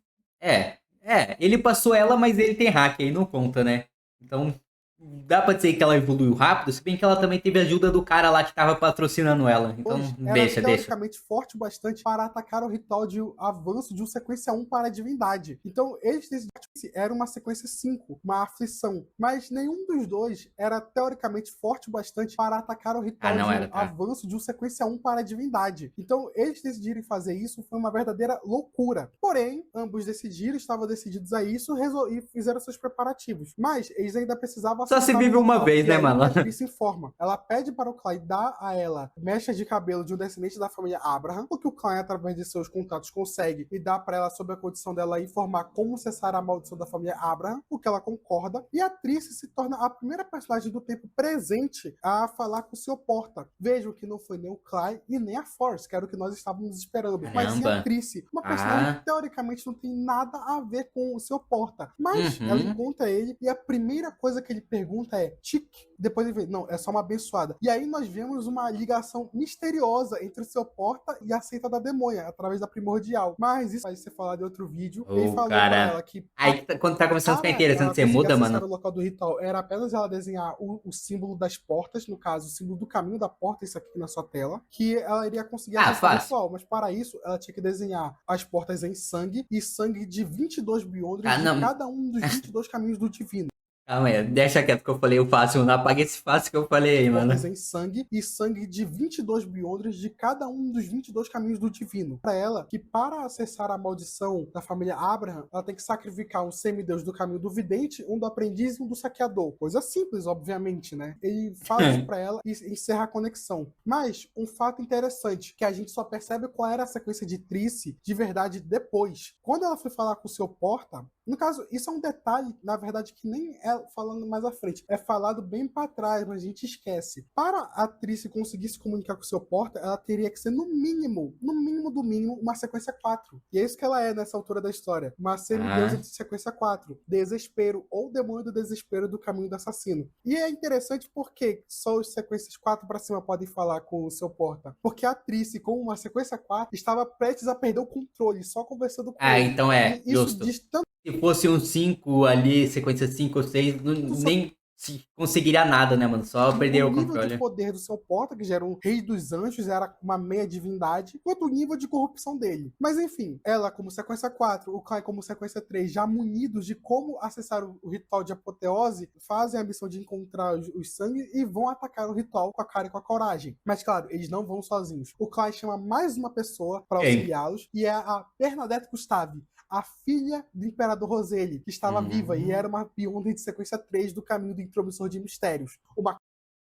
ele passou ela, mas ele tem hack, aí não conta, né? Então, dá pra dizer que ela evoluiu rápido, se bem que ela também teve ajuda do cara lá que tava patrocinando ela. Então, Hoje era deixa. teoricamente forte o bastante para atacar o ritual de avanço de um sequência 1 para a divindade. Então, eles decidiram que era uma sequência 5, uma aflição. Mas nenhum dos dois era teoricamente forte o bastante para atacar o ritual Ah, não de era, tá? avanço de um sequência 1 para a divindade. Então, eles decidirem fazer isso foi uma verdadeira loucura. Porém, ambos decidiram, estavam decididos a isso e fizeram seus preparativos. Mas eles ainda precisavam Só se acertar vive o uma ritual. vez, E né, aí, mano? a Triss informa. Ela pede para o Clay dar a ela mechas de cabelo de um descendente da família Abraham, o que o Clay, através de seus contatos, consegue e dá para ela sob a condição dela informar como cessar a maldição da família Abraham, o que ela concorda. E a Triss se torna a primeira personagem do tempo presente a falar com o seu Porta. Vejam que não foi nem o Clay e nem a Force, que era o que nós estávamos esperando, mas sim a Caramba. Triss, uma personagem Ah. que teoricamente não tem nada a ver com o seu Porta. Mas ela encontra ele e a primeira coisa que ele pergunta é Tic. Depois ele vê, não, é só uma abençoada. E aí nós vemos uma ligação misteriosa entre o seu Porta e a seita da demônia, através da primordial. Mas isso vai ser falado em outro vídeo. Ele falou pra Cara. ela que Aí quando tá começando a ficar para interessante, ela você conseguir muda, acessar mano. o local do ritual, era apenas ela desenhar o símbolo das portas, no caso, o símbolo do caminho da porta, isso aqui na sua tela, que ela iria conseguir acessar o fácil. ritual. Mas para isso, ela tinha que desenhar as portas em sangue e sangue de 22 Beyonders de não. cada um dos 22 caminhos do divino. Calma aí, deixa quieto que eu falei o fácil, não apaga esse fácil que eu falei aí, mano. Portas em sangue e sangue de 22 Beyonders de cada um dos 22 caminhos do divino. Para ela, que para acessar a maldição da família Abraham, ela tem que sacrificar um semideus do caminho do vidente, um do aprendiz e um do saqueador. Coisa simples, obviamente, né? Ele fala isso pra ela e encerra a conexão. Mas, um fato interessante, que a gente só percebe qual era a sequência de Triss de verdade depois. Quando ela foi falar com o seu Porta, no caso, isso é um detalhe, na verdade, que nem é falando mais à frente. É falado bem para trás, mas a gente esquece. Para a atriz conseguir se comunicar com o seu Porta, ela teria que ser, no mínimo do mínimo, uma sequência 4. E é isso que ela é nessa altura da história. Uma semideusa de sequência 4. Desespero, ou demônio do desespero do caminho do assassino. E é interessante porque só os sequências 4 para cima podem falar com o seu Porta. Porque a atriz, com uma sequência 4, estava prestes a perder o controle, só conversando com ele. Então é, e isso justo. diz tanto. Se fosse um 5 ali, sequência 5 ou 6, nem se conseguiria nada, né, mano? Só perder o nível controle. de poder do seu Porta, que já era um rei dos anjos, era uma meia divindade, quanto o nível de corrupção dele. Mas enfim, ela como sequência 4, o Kai como sequência 3, já munidos de como acessar o ritual de apoteose, fazem a missão de encontrar os sangues e vão atacar o ritual com a cara e com a coragem. Mas claro, eles não vão sozinhos. O Kai chama mais uma pessoa para auxiliá-los, e é a Bernadette Gustave, a filha do Imperador Roseli, que estava viva e era uma Beyonder de sequência 3 do caminho do intromissor de mistérios. Uma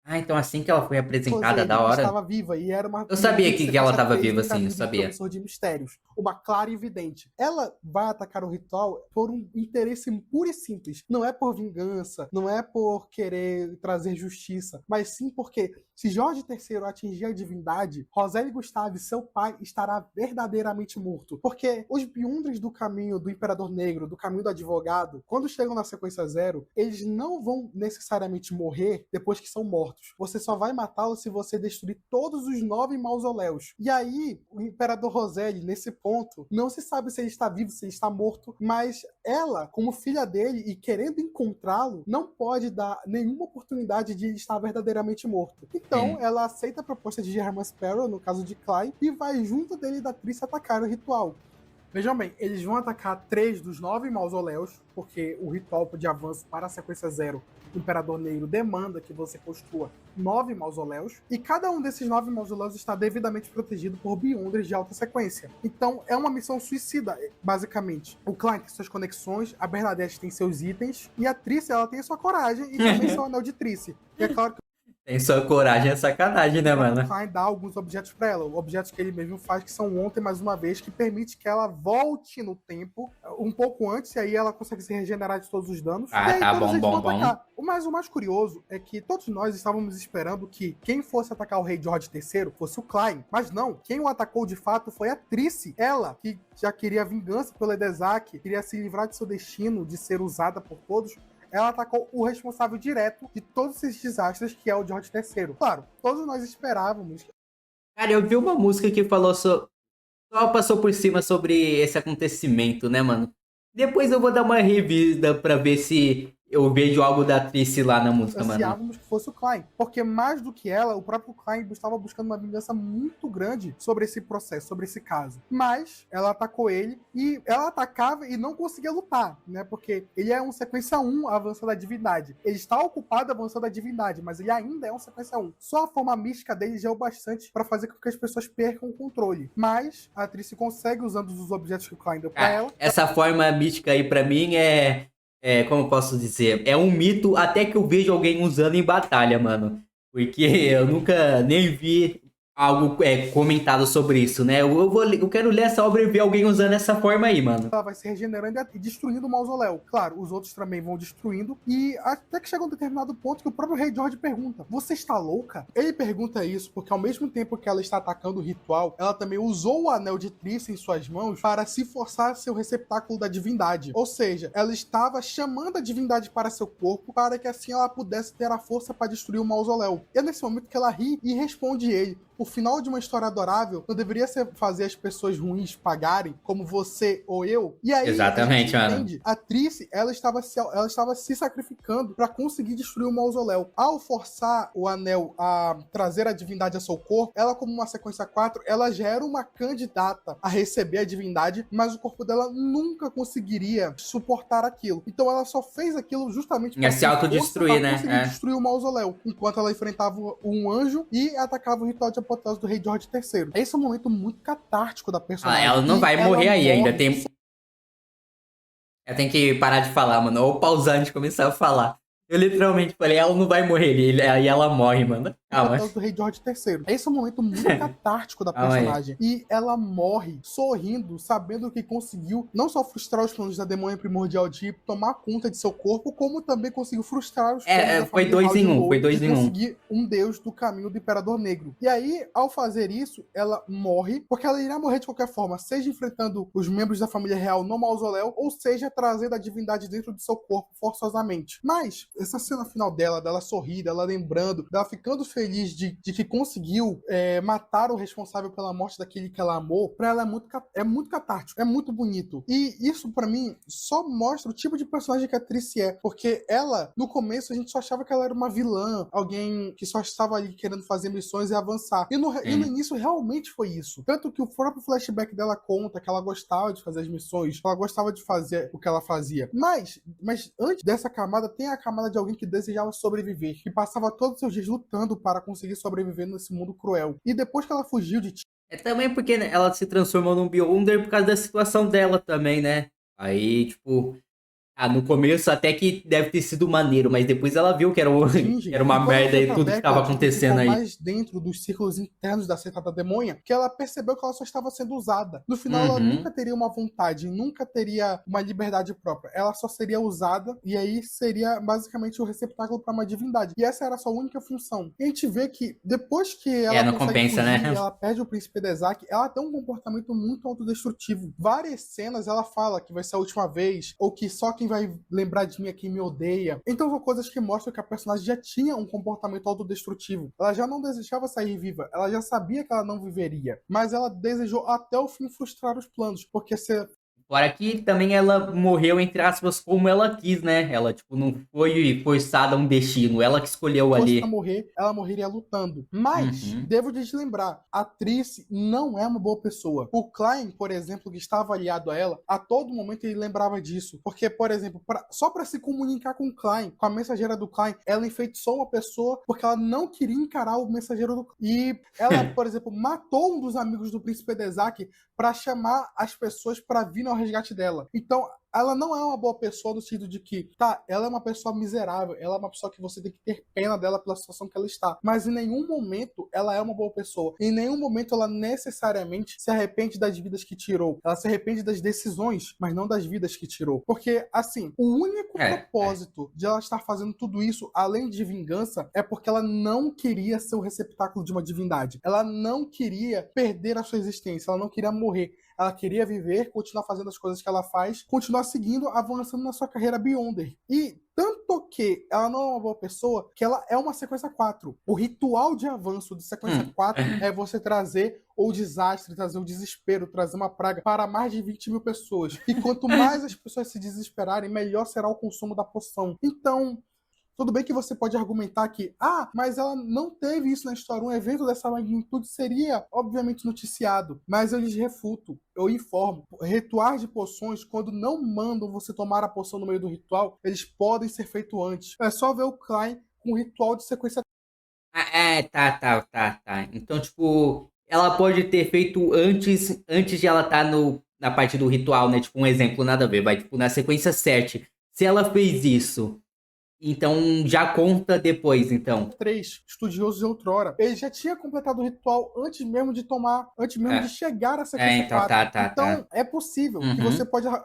Então assim que ela foi apresentada, Roseli, da hora. estava viva e era uma Eu sabia Beyonder de que ela sequência tava 3 viva, do sim, caminho eu do sabia. intromissor de mistérios. Uma clara e vidente. Ela vai atacar o ritual por um interesse puro e simples. Não é por vingança, não é por querer trazer justiça, mas sim porque se Jorge III atingir a divindade, Roseli Gustave, seu pai, estará verdadeiramente morto. Porque os Beyonders do caminho do Imperador Negro, do caminho do advogado, quando chegam na sequência 0, eles não vão necessariamente morrer depois que são mortos. Você só vai matá-los se você destruir todos os 9 mausoléus. E aí, o Imperador Roseli, nesse ponto, não se sabe se ele está vivo, se ele está morto, mas ela, como filha dele e querendo encontrá-lo, não pode dar nenhuma oportunidade de ele estar verdadeiramente morto. Então, ela aceita a proposta de Herman Sparrow, no caso de Clay, e vai junto dele e da Triss atacar o ritual. Vejam bem, eles vão atacar 3 dos 9 mausoléus, porque o ritual de avanço para a sequência 0, o Imperador Negro demanda que você construa 9 mausoléus, e cada um desses 9 mausoléus está devidamente protegido por Beyonders de alta sequência. Então é uma missão suicida, basicamente. O Clay tem suas conexões, a Bernadette tem seus itens, e a Triss, ela tem a sua coragem e também seu anel de Triss. E é claro que tem sua coragem, é sacanagem, né, mano? O Klein dá alguns objetos pra ela, objetos que ele mesmo faz, que são ontem, mais uma vez, que permite que ela volte no tempo um pouco antes, e aí ela consegue se regenerar de todos os danos. E aí, tá todos bom, eles vão bom. atacar. Mas o mais curioso é que todos nós estávamos esperando que quem fosse atacar o rei George III fosse o Klein. Mas não, quem o atacou de fato foi a Triss. Ela, que já queria vingança pelo Edezac, queria se livrar de seu destino de ser usada por todos. Ela atacou o responsável direto de todos esses desastres, que é o George III. Claro, todos nós esperávamos. Cara, eu vi uma música que falou só passou por cima sobre esse acontecimento, né, mano? Depois eu vou dar uma revista pra ver se eu vejo algo da Trice lá na música, mano. Ansiávamos que fosse o Klein. Porque mais do que ela, o próprio Klein estava buscando uma vingança muito grande sobre esse processo, sobre esse caso. Mas ela atacou ele e ela atacava e não conseguia lutar, né? Porque ele é um sequência 1 avançando a divindade. Ele está ocupado avançando a divindade, mas ele ainda é um sequência 1. Só a forma mística dele já é o bastante para fazer com que as pessoas percam o controle. Mas a Trice consegue usando os objetos que o Klein deu pra ela. Essa forma mística aí pra mim como eu posso dizer, é um mito até que eu vejo alguém usando em batalha, mano. Porque eu nunca nem vi algo comentado sobre isso, né? Eu quero ler essa obra e ver alguém usando essa forma aí, mano. Ela vai se regenerando e destruindo o mausoléu. Claro, os outros também vão destruindo. E até que chega um determinado ponto que o próprio Rei George pergunta: você está louca? Ele pergunta isso porque ao mesmo tempo que ela está atacando o ritual, ela também usou o anel de Trice em suas mãos para se forçar a ser o receptáculo da divindade. Ou seja, ela estava chamando a divindade para seu corpo para que assim ela pudesse ter a força para destruir o mausoléu. E é nesse momento que ela ri e responde ele: o final de uma história adorável não deveria ser fazer as pessoas ruins pagarem, como você ou eu. E aí, exatamente, a gente entende, a Trice, ela estava se sacrificando para conseguir destruir o mausoléu. Ao forçar o anel a trazer a divindade a seu corpo, ela, como uma sequência 4, ela já era uma candidata a receber a divindade, mas o corpo dela nunca conseguiria suportar aquilo. Então ela só fez aquilo justamente para se autodestruir, né? Conseguir destruir o mausoléu, enquanto ela enfrentava um anjo e atacava o ritual de apoteose do Rei George III. Esse é um momento muito catártico da personagem. Ela não vai morrer aí, ainda tem... Eu tenho que parar de falar, mano, ou pausar antes de começar a falar. Eu literalmente falei, ela não vai morrer, aí ela morre, mano. Calma. Do Rei George III. Esse é um momento muito catártico da personagem. E ela morre sorrindo, sabendo que conseguiu não só frustrar os planos da demônia primordial de tomar conta de seu corpo, como também conseguiu frustrar os planos da foi dois em um, conseguir um deus do caminho do Imperador Negro. E aí, ao fazer isso, ela morre, porque ela irá morrer de qualquer forma, seja enfrentando os membros da família real no mausoléu, ou seja, trazendo a divindade dentro de seu corpo forçosamente. Mas essa cena final dela sorrir, dela lembrando, dela ficando feliz de que conseguiu matar o responsável pela morte daquele que ela amou, pra ela é muito catártico, é muito bonito. E isso, pra mim, só mostra o tipo de personagem que a Trice é, porque ela, no começo, a gente só achava que ela era uma vilã, alguém que só estava ali querendo fazer missões e avançar. E no início, realmente foi isso. Tanto que o próprio flashback dela conta que ela gostava de fazer as missões, ela gostava de fazer o que ela fazia. Mas antes dessa camada, tem a camada de alguém que desejava sobreviver, que passava todos os seus dias lutando para conseguir sobreviver nesse mundo cruel. E depois que ela fugiu de também porque ela se transformou num Beyonder por causa da situação dela também, né? Aí, tipo... no começo até que deve ter sido maneiro, mas depois ela viu que era uma merda e tudo que estava acontecendo aí. Mais dentro dos círculos internos da seita da demônia, que ela percebeu que ela só estava sendo usada. No final, ela nunca teria uma vontade, nunca teria uma liberdade própria. Ela só seria usada e aí seria basicamente o receptáculo para uma divindade. E essa era a sua única função. E a gente vê que depois que ela não compensa, fugir, né? Ela perde o príncipe Dezak, ela tem um comportamento muito autodestrutivo. Várias cenas ela fala que vai ser a última vez, ou que só quem vai lembrar de mim é quem me odeia. Então são coisas que mostram que a personagem já tinha um comportamento autodestrutivo. Ela já não desejava sair viva, ela já sabia que ela não viveria, mas ela desejou até o fim frustrar os planos, porque se... Fora que também ela morreu, entre aspas, como ela quis, né? Ela, tipo, não foi forçada a um destino. Ela que escolheu ali. Pra morrer, ela morreria lutando. Mas, devo lembrar, a Trice não é uma boa pessoa. O Klein, por exemplo, que estava aliado a ela, a todo momento ele lembrava disso. Porque, por exemplo, só para se comunicar com o Klein, com a mensageira do Klein, ela enfeitiçou uma pessoa porque ela não queria encarar o mensageiro do Klein. E ela, por exemplo, matou um dos amigos do príncipe Dezak para chamar as pessoas para vir ao resgate dela. Então, ela não é uma boa pessoa no sentido de que, ela é uma pessoa miserável, ela é uma pessoa que você tem que ter pena dela pela situação que ela está. Mas em nenhum momento ela é uma boa pessoa. Em nenhum momento ela necessariamente se arrepende das vidas que tirou. Ela se arrepende das decisões, mas não das vidas que tirou. Porque, assim, o único propósito de ela estar fazendo tudo isso, além de vingança, é porque ela não queria ser o receptáculo de uma divindade. Ela não queria perder a sua existência, ela não queria morrer. Ela queria viver, continuar fazendo as coisas que ela faz, continuar seguindo, avançando na sua carreira Beyonder. E tanto que ela não é uma boa pessoa, que ela é uma sequência 4. O ritual de avanço de sequência 4 é você trazer o desastre, trazer o desespero, trazer uma praga para mais de 20 mil pessoas. E quanto mais as pessoas se desesperarem, melhor será o consumo da poção. Então, tudo bem que você pode argumentar que, mas ela não teve isso na história. Um evento dessa magnitude seria, obviamente, noticiado. Mas eu lhes refuto, eu informo. Rituais de poções, quando não mandam você tomar a poção no meio do ritual, eles podem ser feitos antes. É só ver o Klein com o ritual de sequência. Tá. Então, tipo, ela pode ter feito antes de ela estar na parte do ritual, né? Tipo, um exemplo, nada a ver. Vai, tipo, na sequência 7. Se ela fez isso, então já conta depois, então. 3, estudiosos de outrora. Ele já tinha completado o ritual antes mesmo de chegar à sequência Então 4. tá. Então, é possível que você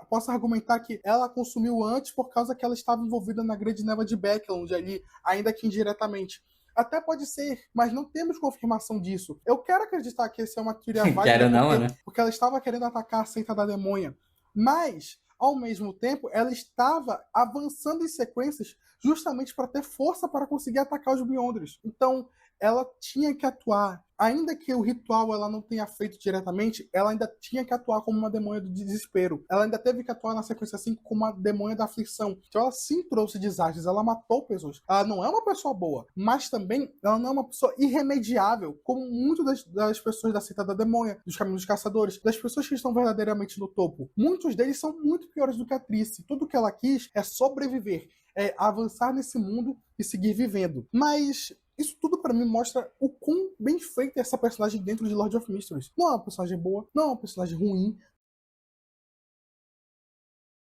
possa argumentar que ela consumiu antes por causa que ela estava envolvida na grande neva de Backland ali, ainda que indiretamente. Até pode ser, mas não temos confirmação disso. Eu quero acreditar que essa é uma teoria válida Quero não, né? porque ela estava querendo atacar a seita da demônia. Mas, ao mesmo tempo, ela estava avançando em sequências justamente para ter força para conseguir atacar os Beyonders. Então, ela tinha que atuar. Ainda que o ritual ela não tenha feito diretamente, ela ainda tinha que atuar como uma demônia do desespero. Ela ainda teve que atuar na sequência 5 como uma demônia da aflição. Então ela sim trouxe desastres, ela matou pessoas. Ela não é uma pessoa boa, mas também ela não é uma pessoa irremediável, como muitas das pessoas da seita da demônia, dos caminhos dos caçadores, das pessoas que estão verdadeiramente no topo. Muitos deles são muito piores do que a Trice. Tudo que ela quis é sobreviver, é avançar nesse mundo e seguir vivendo. Mas isso tudo pra mim mostra o quão bem feita é essa personagem dentro de Lord of Mysteries. Não é uma personagem boa, não é uma personagem ruim.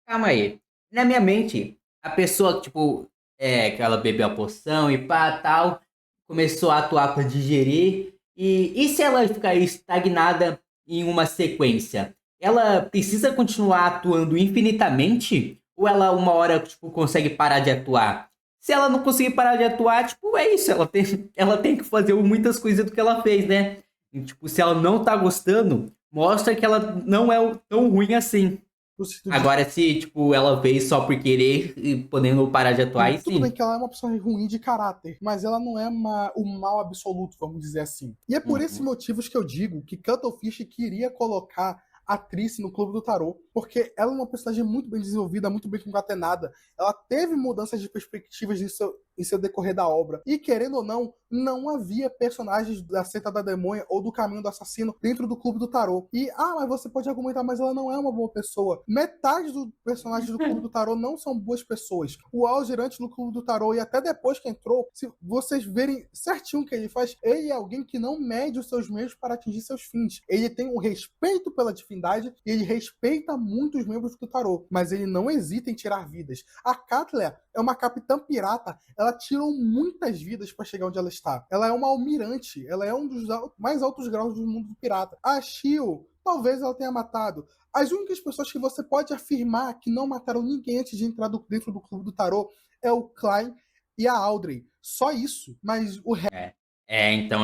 Calma aí. Na minha mente, a pessoa, tipo, que ela bebeu a poção e pá, tal, começou a atuar pra digerir. E se ela ficar estagnada em uma sequência? Ela precisa continuar atuando infinitamente? Ou ela, uma hora, tipo, consegue parar de atuar? Se ela não conseguir parar de atuar, tipo, é isso. Ela tem que fazer muitas coisas do que ela fez, né? E, tipo, se ela não tá gostando, mostra que ela não é tão ruim assim. Agora, se, tipo, ela fez só por querer e podendo parar de atuar, aí Tudo bem sim. que ela é uma personagem ruim de caráter, mas ela não é o mal absoluto, vamos dizer assim. E é por esses motivos que eu digo que Cuttlefish queria colocar a Triss no Clube do Tarot, porque ela é uma personagem muito bem desenvolvida, muito bem concatenada. Ela teve mudanças de perspectivas em seu decorrer da obra. E, querendo ou não havia personagens da Seita da Demônia ou do Caminho do Assassino dentro do Clube do Tarot. E, mas você pode argumentar, mas ela não é uma boa pessoa. Metade dos personagens do Clube do Tarot não são boas pessoas. O Algerante no Clube do Tarot, e até depois que entrou, se vocês verem certinho o que ele faz, ele é alguém que não mede os seus meios para atingir seus fins. Ele tem um respeito pela divindade e ele respeita muito os membros do Tarot, mas ele não hesita em tirar vidas. A Cátlia é uma capitã pirata, ela tirou muitas vidas para chegar onde ela está. Ela é uma almirante, ela é um dos mais altos graus do mundo do pirata. A Shio, talvez ela tenha matado. As únicas pessoas que você pode afirmar que não mataram ninguém antes de entrar dentro do Clube do Tarot é o Klein e a Audrey. Só isso, mas o resto... Então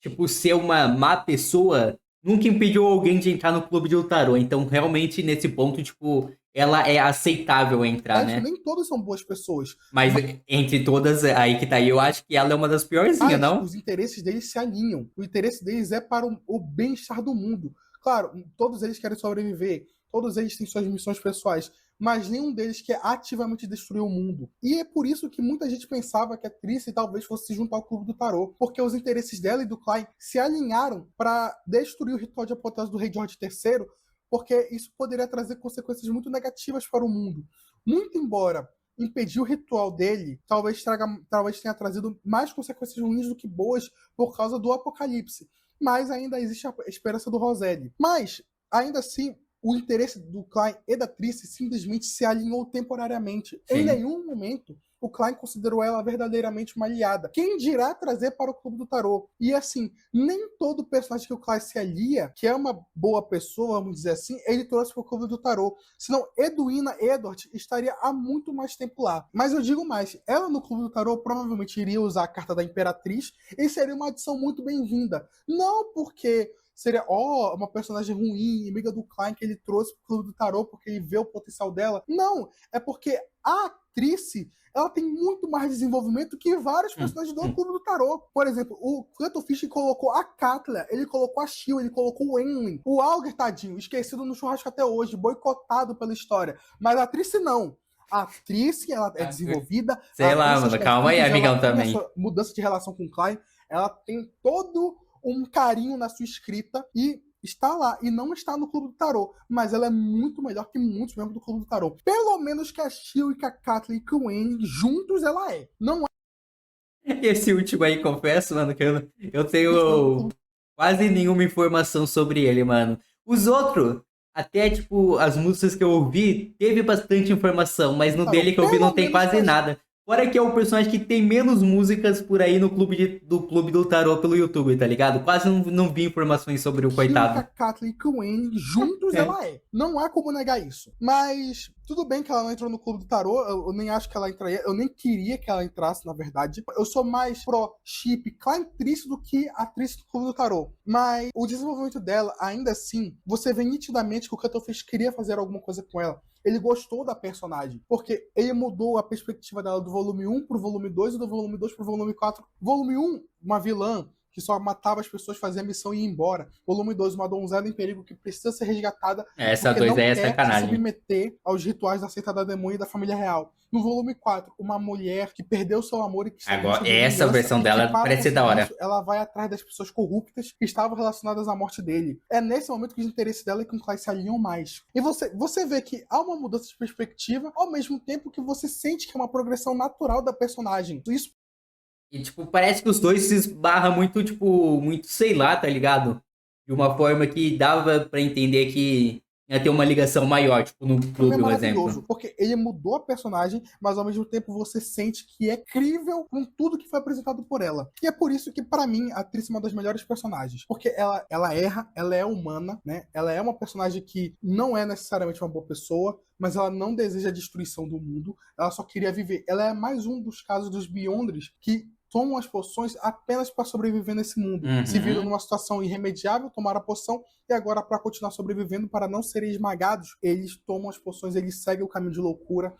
tipo, ser uma má pessoa nunca impediu alguém de entrar no clube de tarô. Então, realmente, nesse ponto, tipo, ela é aceitável entrar, né? Nem todas são boas pessoas. Mas entre todas, aí que tá aí, eu acho que ela é uma das piorzinhas, não? Os interesses deles se alinham. O interesse deles é para o bem-estar do mundo. Claro, todos eles querem sobreviver, todos eles têm suas missões pessoais, mas nenhum deles quer ativamente destruir o mundo. E é por isso que muita gente pensava que a Triss talvez fosse se juntar ao Clube do Tarot, porque os interesses dela e do Klein se alinharam para destruir o ritual de apoteose do Rei George III, porque isso poderia trazer consequências muito negativas para o mundo. Muito embora impedir o ritual dele talvez tenha trazido mais consequências ruins do que boas por causa do apocalipse. Mas ainda existe a esperança do Roselle. Mas, ainda assim, o interesse do Klein e da Triss simplesmente se alinhou temporariamente. Sim. Em nenhum momento o Klein considerou ela verdadeiramente uma aliada. Quem dirá trazer para o Clube do Tarot? E assim, nem todo personagem que o Klein se alia, que é uma boa pessoa, vamos dizer assim, ele trouxe para o Clube do Tarot. Senão Edwina Edward estaria há muito mais tempo lá. Mas eu digo mais, ela no Clube do Tarot provavelmente iria usar a carta da Imperatriz e seria uma adição muito bem-vinda. Não porque seria, uma personagem ruim, inimiga do Klein que ele trouxe pro Clube do Tarot porque ele vê o potencial dela. Não, é porque a atriz, ela tem muito mais desenvolvimento que vários personagens do Clube do Tarot. Por exemplo, o Cuttlefish colocou a Katla, ele colocou a Shield, ele colocou o Enlil. O Alger, tadinho, esquecido no churrasco até hoje, boicotado pela história. Mas a atriz não. A atriz, ela é desenvolvida. Sei lá, atriz, mano, calma aí, amigão, também. Essa mudança de relação com o Klein, ela tem todo um carinho na sua escrita e está lá, e não está no Clube do Tarot, mas ela é muito melhor que muitos membros do Clube do Tarot. Pelo menos que a Shield, que a Kathleen e que o Wayne, juntos ela é. Não Esse último aí, confesso, mano, que eu tenho quase nenhuma informação sobre ele, mano. Os outros, até, tipo, as músicas que eu ouvi, teve bastante informação, mas no dele que eu vi não tem quase nada. Fora que é o personagem que tem menos músicas por aí no Clube do Tarot pelo YouTube, tá ligado? Quase não vi informações sobre o coitado. A Kathleen e o Wayne, juntos ela é. Não há como negar isso. Mas tudo bem que ela não entrou no Clube do Tarot, eu nem acho que ela entraria, eu nem queria que ela entrasse, na verdade. Eu sou mais pro-chip Klein Triste do que atriz do Clube do Tarot. Mas o desenvolvimento dela, ainda assim, você vê nitidamente que o Cuttlefish queria fazer alguma coisa com ela. Ele gostou da personagem, porque ele mudou a perspectiva dela do volume 1 pro volume 2 e do volume 2 pro volume 4. Volume 1, uma vilã que só matava as pessoas, fazia a missão e ia embora. Volume 2, uma donzela em perigo que precisa ser resgatada. Essa 2 é sacanagem. Se submeter aos rituais da seita da demônio e da família real. No volume 4, uma mulher que perdeu seu amor e que agora essa versão dela parece da hora. Ela vai atrás das pessoas corruptas que estavam relacionadas à morte dele. É nesse momento que os interesses dela e com o Klein se alinham mais. E você vê que há uma mudança de perspectiva, ao mesmo tempo que você sente que é uma progressão natural da personagem. Isso. E, tipo, parece que os dois se esbarram muito, tipo, muito, sei lá, tá ligado? De uma forma que dava pra entender que ia ter uma ligação maior, tipo, no clube, por exemplo. Porque ele mudou a personagem, mas ao mesmo tempo você sente que é crível com tudo que foi apresentado por ela. E é por isso que, pra mim, a atriz é uma das melhores personagens. Porque ela erra, ela é humana, né? Ela é uma personagem que não é necessariamente uma boa pessoa, mas ela não deseja a destruição do mundo, ela só queria viver. Ela é mais um dos casos dos Beyonders que tomam as poções apenas para sobreviver nesse mundo. Se viram numa situação irremediável, tomaram a poção, e agora, para continuar sobrevivendo, para não serem esmagados, eles tomam as poções, eles seguem o caminho de loucura,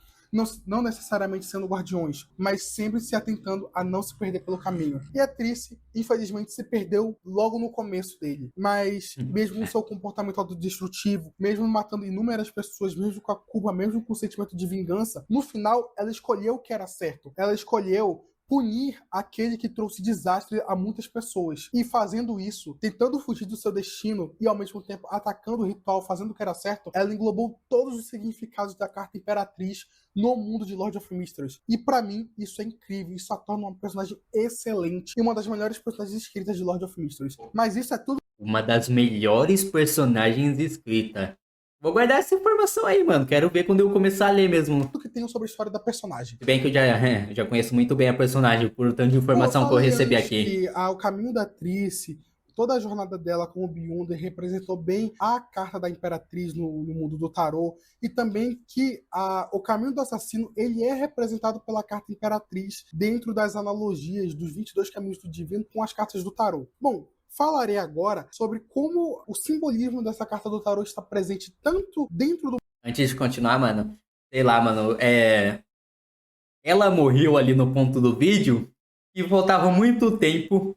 não necessariamente sendo guardiões, mas sempre se atentando a não se perder pelo caminho. E a Trice, infelizmente, se perdeu logo no começo dele. Mas, mesmo com seu comportamento autodestrutivo, mesmo matando inúmeras pessoas, mesmo com a culpa, mesmo com o sentimento de vingança, no final, ela escolheu o que era certo. Ela escolheu punir aquele que trouxe desastre a muitas pessoas. E fazendo isso, tentando fugir do seu destino e ao mesmo tempo atacando o ritual, fazendo o que era certo, ela englobou todos os significados da carta Imperatriz no mundo de Lord of Mysteries. E pra mim, isso é incrível. Isso a torna uma personagem excelente e uma das melhores personagens escritas de Lord of Mysteries. Mas isso é tudo... Uma das melhores personagens escritas. Vou guardar essa informação aí, mano. Quero ver quando eu começar a ler mesmo. Tudo que tem sobre a história da personagem. Se bem que eu já conheço muito bem a personagem, por tanto de informação que eu recebi aqui. Que, o caminho da Trice, toda a jornada dela como Beyonder representou bem a carta da Imperatriz no mundo do tarô. E também que o caminho do assassino, ele é representado pela carta Imperatriz dentro das analogias dos 22 caminhos do divino com as cartas do tarô. Bom, falarei agora sobre como o simbolismo dessa carta do tarô está presente tanto dentro do... Antes de continuar, mano, sei lá, mano, ela morreu ali no ponto do vídeo e faltava muito tempo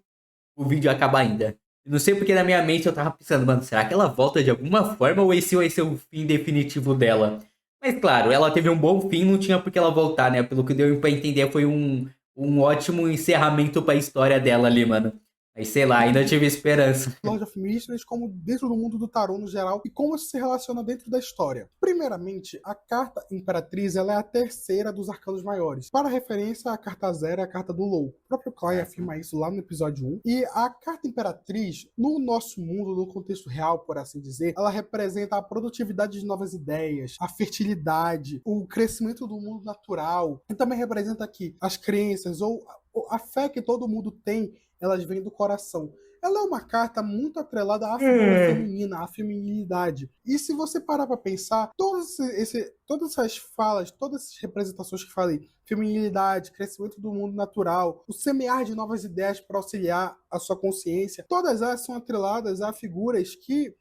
o vídeo acabar ainda. Não sei porque na minha mente eu tava pensando, mano, será que ela volta de alguma forma ou esse vai ser o fim definitivo dela? Mas claro, ela teve um bom fim, não tinha por que ela voltar, né? Pelo que deu pra entender, foi um ótimo encerramento pra história dela ali, mano. Aí, sei lá, ainda tive esperança. Lord of Mysteries, como dentro do mundo do tarô no geral, e como isso se relaciona dentro da história. Primeiramente, a carta Imperatriz ela é a terceira dos arcanos maiores. Para referência, a carta 0 é a carta do Low. O próprio Klein afirma isso lá no episódio 1. E a carta Imperatriz, no nosso mundo, no contexto real, por assim dizer, ela representa a produtividade de novas ideias, a fertilidade, o crescimento do mundo natural. E também representa aqui as crenças ou a fé que todo mundo tem, elas vêm do coração. ela é uma carta muito atrelada à figura feminina, à feminilidade. E se você parar pra pensar, todas essas falas, todas essas representações que falei, feminilidade, crescimento do mundo natural, o semear de novas ideias para auxiliar a sua consciência, todas elas são atreladas a figuras que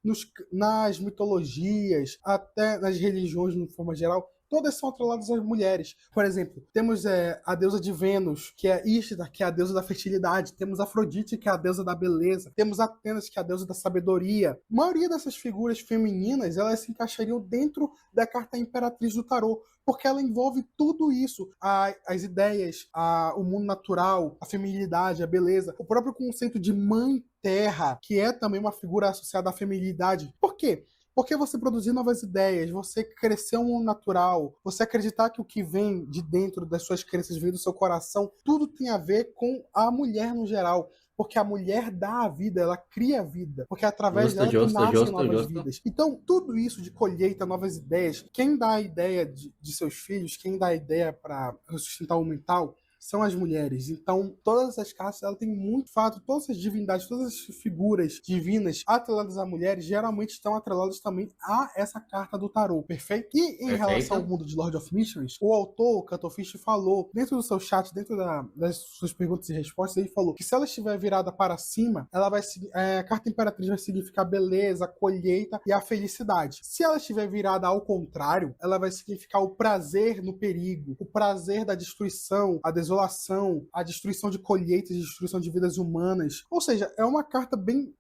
nas mitologias, até nas religiões de forma geral, todas são atreladas às mulheres. Por exemplo, temos a deusa de Vênus, que é Ishtar, que é a deusa da fertilidade. Temos Afrodite, que é a deusa da beleza. Temos Atenas, que é a deusa da sabedoria. A maioria dessas figuras femininas, elas se encaixariam dentro da carta Imperatriz do Tarô, porque ela envolve tudo isso, as ideias, o mundo natural, a feminilidade, a beleza, o próprio conceito de mãe terra, que é também uma figura associada à feminilidade. Por quê? Porque você produzir novas ideias, você crescer um mundo natural, você acreditar que o que vem de dentro das suas crenças vem do seu coração, tudo tem a ver com a mulher no geral. Porque a mulher dá a vida, ela cria a vida. Porque é através dela que nascem novas vidas. Então, tudo isso de colheita, novas ideias, quem dá a ideia de seus filhos, quem dá a ideia para sustentar o mental, são as mulheres. Então, todas essas cartas, ela tem muito fato, todas as divindades, todas as figuras divinas atreladas a mulheres, geralmente estão atreladas também a essa carta do tarô, perfeito? E em relação ao mundo de Lord of Mysteries, o autor, o Cuttlefish, falou, dentro do seu chat, dentro das suas perguntas e respostas, ele falou que se ela estiver virada para cima, ela vai a carta Imperatriz vai significar beleza, colheita e a felicidade. Se ela estiver virada ao contrário, ela vai significar o prazer no perigo, o prazer da destruição, a desolação, a destruição de colheitas, a destruição de vidas humanas. Ou seja, é uma carta bem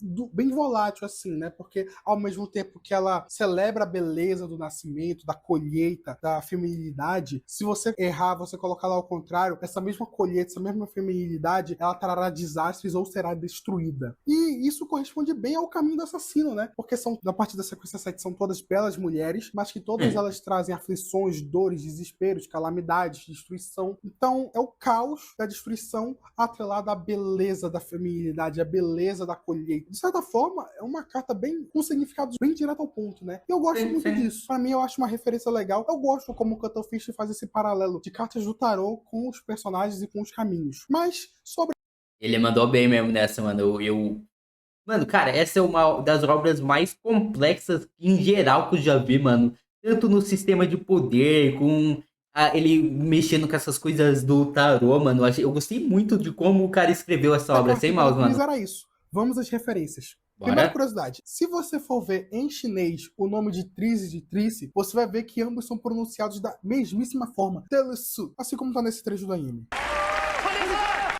volátil, assim, né? Porque ao mesmo tempo que ela celebra a beleza do nascimento, da colheita, da feminilidade, se você errar, você colocar lá ao contrário, essa mesma colheita, essa mesma feminilidade, ela trará desastres ou será destruída. E isso corresponde bem ao caminho do assassino, né? Porque a partir da sequência 7 são todas belas mulheres, mas que todas elas trazem aflições, dores, desesperos, calamidades, destruição. Então, é o caos da destruição atrelada à beleza da feminilidade, à beleza da colheita. De certa forma, é uma carta com significados bem direto ao ponto, né? E eu gosto muito disso. Pra mim, eu acho uma referência legal. Eu gosto como o Cuttlefish faz esse paralelo de cartas do tarô com os personagens e com os caminhos. Mas, sobre... Ele mandou bem mesmo nessa, mano. Mano, cara, essa é uma das obras mais complexas em geral que eu já vi, mano. Tanto no sistema de poder, com ele mexendo com essas coisas do tarô, mano. Eu gostei muito de como o cara escreveu essa obra, sem mouse, mano. Era isso. Vamos às referências. Bora? Primeira curiosidade, se você for ver em chinês o nome de Triss e de Trice, você vai ver que ambos são pronunciados da mesmíssima forma, Telesu, assim como tá nesse trecho do anime.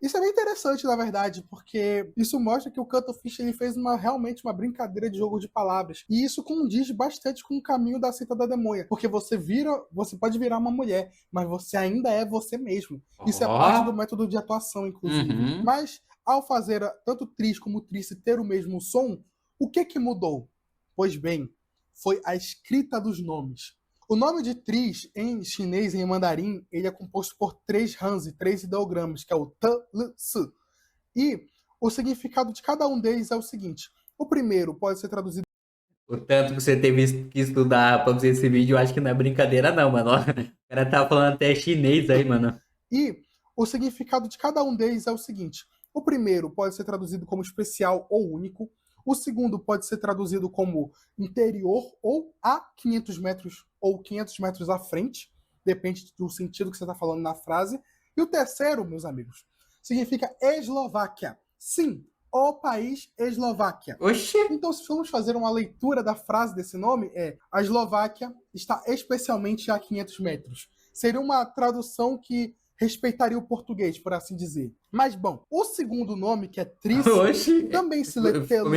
Isso é bem interessante, na verdade, porque isso mostra que o Cuttlefish ele fez realmente uma brincadeira de jogo de palavras. E isso condiz bastante com o caminho da seita da demônia. Porque você pode virar uma mulher, mas você ainda é você mesmo. Isso é parte do método de atuação, inclusive. Mas, ao fazer tanto Triss como Trice ter o mesmo som, o que mudou? Pois bem, foi a escrita dos nomes. O nome de Triss, em chinês e em mandarim, ele é composto por 3 hanzi, 3 ideogramas, que é o T, L, S. E o significado de cada um deles é o seguinte. O primeiro pode ser traduzido... O tanto que você teve que estudar pra fazer esse vídeo, eu acho que não é brincadeira não, mano. O cara tá falando até chinês aí, mano. E o significado de cada um deles é o seguinte. O primeiro pode ser traduzido como especial ou único. O segundo pode ser traduzido como interior ou a 500 metros ou 500 metros à frente. Depende do sentido que você está falando na frase. E o terceiro, meus amigos, significa Eslováquia. Sim, o país Eslováquia. Oxi! Então, se formos fazer uma leitura da frase desse nome, a Eslováquia está especialmente a 500 metros. Seria uma tradução que respeitaria o português, por assim dizer. Mas, bom, o segundo nome, que é Trice, também se lê pelo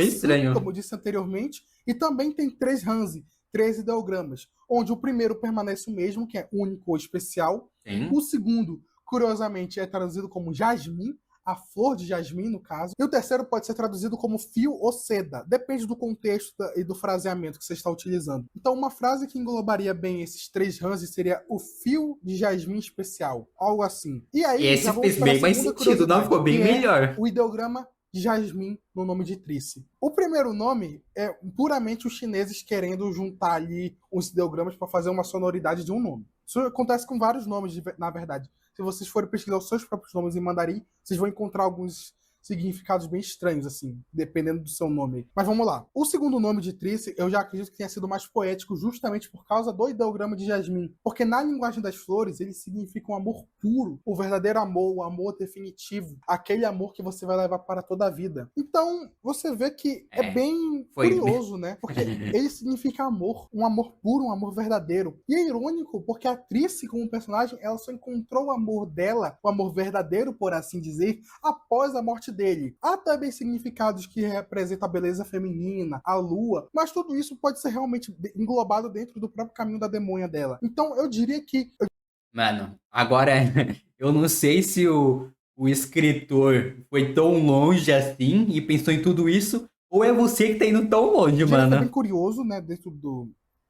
como disse anteriormente, e também tem 3 hanzi, 3 ideogramas, onde o primeiro permanece o mesmo, que é único ou especial. Sim. O segundo, curiosamente, é traduzido como jasmim, a flor de jasmim, no caso. E o terceiro pode ser traduzido como fio ou seda. Depende do contexto e do fraseamento que você está utilizando. Então, uma frase que englobaria bem esses 3 hanzi seria o fio de jasmim especial. Algo assim. E aí, esse fez bem mais sentido, não? Ficou bem melhor. O ideograma de jasmim no nome de Trice. O primeiro nome é puramente os chineses querendo juntar ali os ideogramas para fazer uma sonoridade de um nome. Isso acontece com vários nomes, na verdade. Se vocês forem pesquisar os seus próprios nomes em mandarim, vocês vão encontrar alguns significados bem estranhos, assim, dependendo do seu nome. Mas vamos lá. O segundo nome de Trice, eu já acredito que tenha sido mais poético justamente por causa do ideograma de Jasmine. Porque na linguagem das flores, ele significa um amor puro, o verdadeiro amor, o amor definitivo, aquele amor que você vai levar para toda a vida. Então, você vê que é bem curioso, né? Porque ele significa amor, um amor puro, um amor verdadeiro. E é irônico, porque a Trice, como personagem, ela só encontrou o amor dela, o amor verdadeiro, por assim dizer, após a morte dele. Há também significados que representam a beleza feminina, a lua, mas tudo isso pode ser realmente englobado dentro do próprio caminho da demônia dela. Então, eu diria que... Mano, agora eu não sei se o escritor foi tão longe assim e pensou em tudo isso, ou é você que tá indo tão longe, eu diria que é bem mano. curioso, né, dentro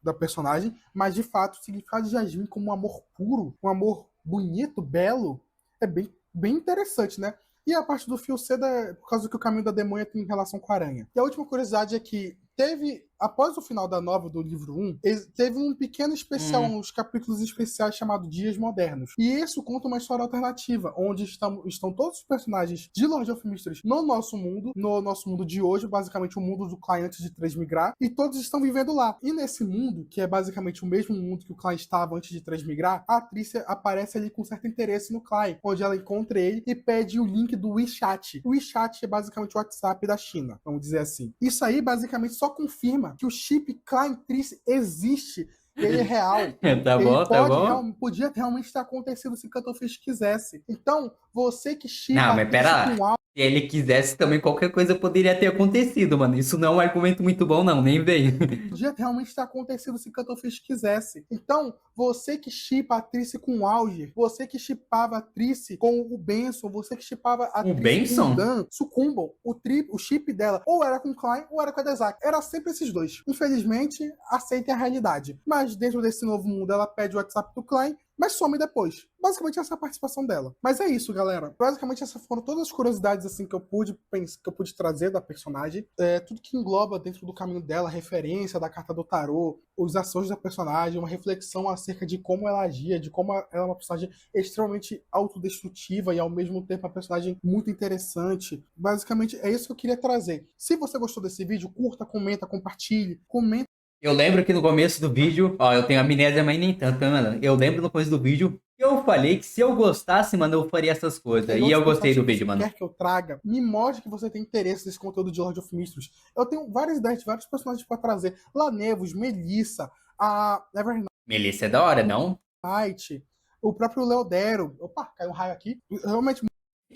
da personagem, mas de fato, o significado de Jasmine como um amor puro, um amor bonito, belo, é bem interessante, né? E a parte do fio C é por causa que o caminho da demônia tem relação com a aranha. E a última curiosidade é que após o final da novela do livro 1, teve um pequeno especial, uns capítulos especiais chamado Dias Modernos. E isso conta uma história alternativa, onde estão todos os personagens de Lord of Mysteries no nosso mundo de hoje, basicamente o mundo do Klein antes de transmigrar, e todos estão vivendo lá. E nesse mundo, que é basicamente o mesmo mundo que o Klein estava antes de transmigrar, a Tricia aparece ali com certo interesse no Klein, onde ela encontra ele e pede o link do WeChat. O WeChat é basicamente o WhatsApp da China, vamos dizer assim. Isso aí basicamente só confirma que o chip Klein-Trice existe, ele é real. Tá Ele bom, tá bom. podia realmente ter acontecido se Cuttlefish quisesse. Então, você que Não, chipa a mas Trice pera lá. com algo, Se ele quisesse também, qualquer coisa poderia ter acontecido, mano. Isso não é um argumento muito bom, não, nem vem. podia realmente ter acontecido se Cuttlefish quisesse. Então, você que chipa a Trice com o Alger, você que chipava a Trice com o Benson, você que chipava a O Trice com o Benson? Dan, sucumbam. O chip dela ou era com o Klein ou era com a Dezak. Era sempre esses dois. Infelizmente, aceitem a realidade. Mas dentro desse novo mundo, ela pede o WhatsApp do Klein, mas some depois. Basicamente essa é a participação dela. Mas é isso, galera. Basicamente essas foram todas as curiosidades assim que eu pude trazer da personagem. Tudo que engloba dentro do caminho dela, referência da carta do tarô, os ações da personagem, uma reflexão acerca de como ela agia, de como ela é uma personagem extremamente autodestrutiva e ao mesmo tempo uma personagem muito interessante. Basicamente é isso que eu queria trazer. Se você gostou desse vídeo, curta, comenta, compartilhe, comenta. Eu lembro que no começo do vídeo, ó, eu tenho amnésia, mas nem tanto, né, mano? Eu lembro no começo do vídeo que eu falei que se eu gostasse, mano, eu faria essas coisas. E eu gostei do vídeo, mano. Quer que eu traga, me mostre que você tem interesse nesse conteúdo de Lord of Mysteries. Eu tenho várias ideias de vários personagens pra trazer. Lanevos, Melissa, a Evernight, Melissa é da hora, não? o próprio Leodero. Opa, caiu um raio aqui. Realmente,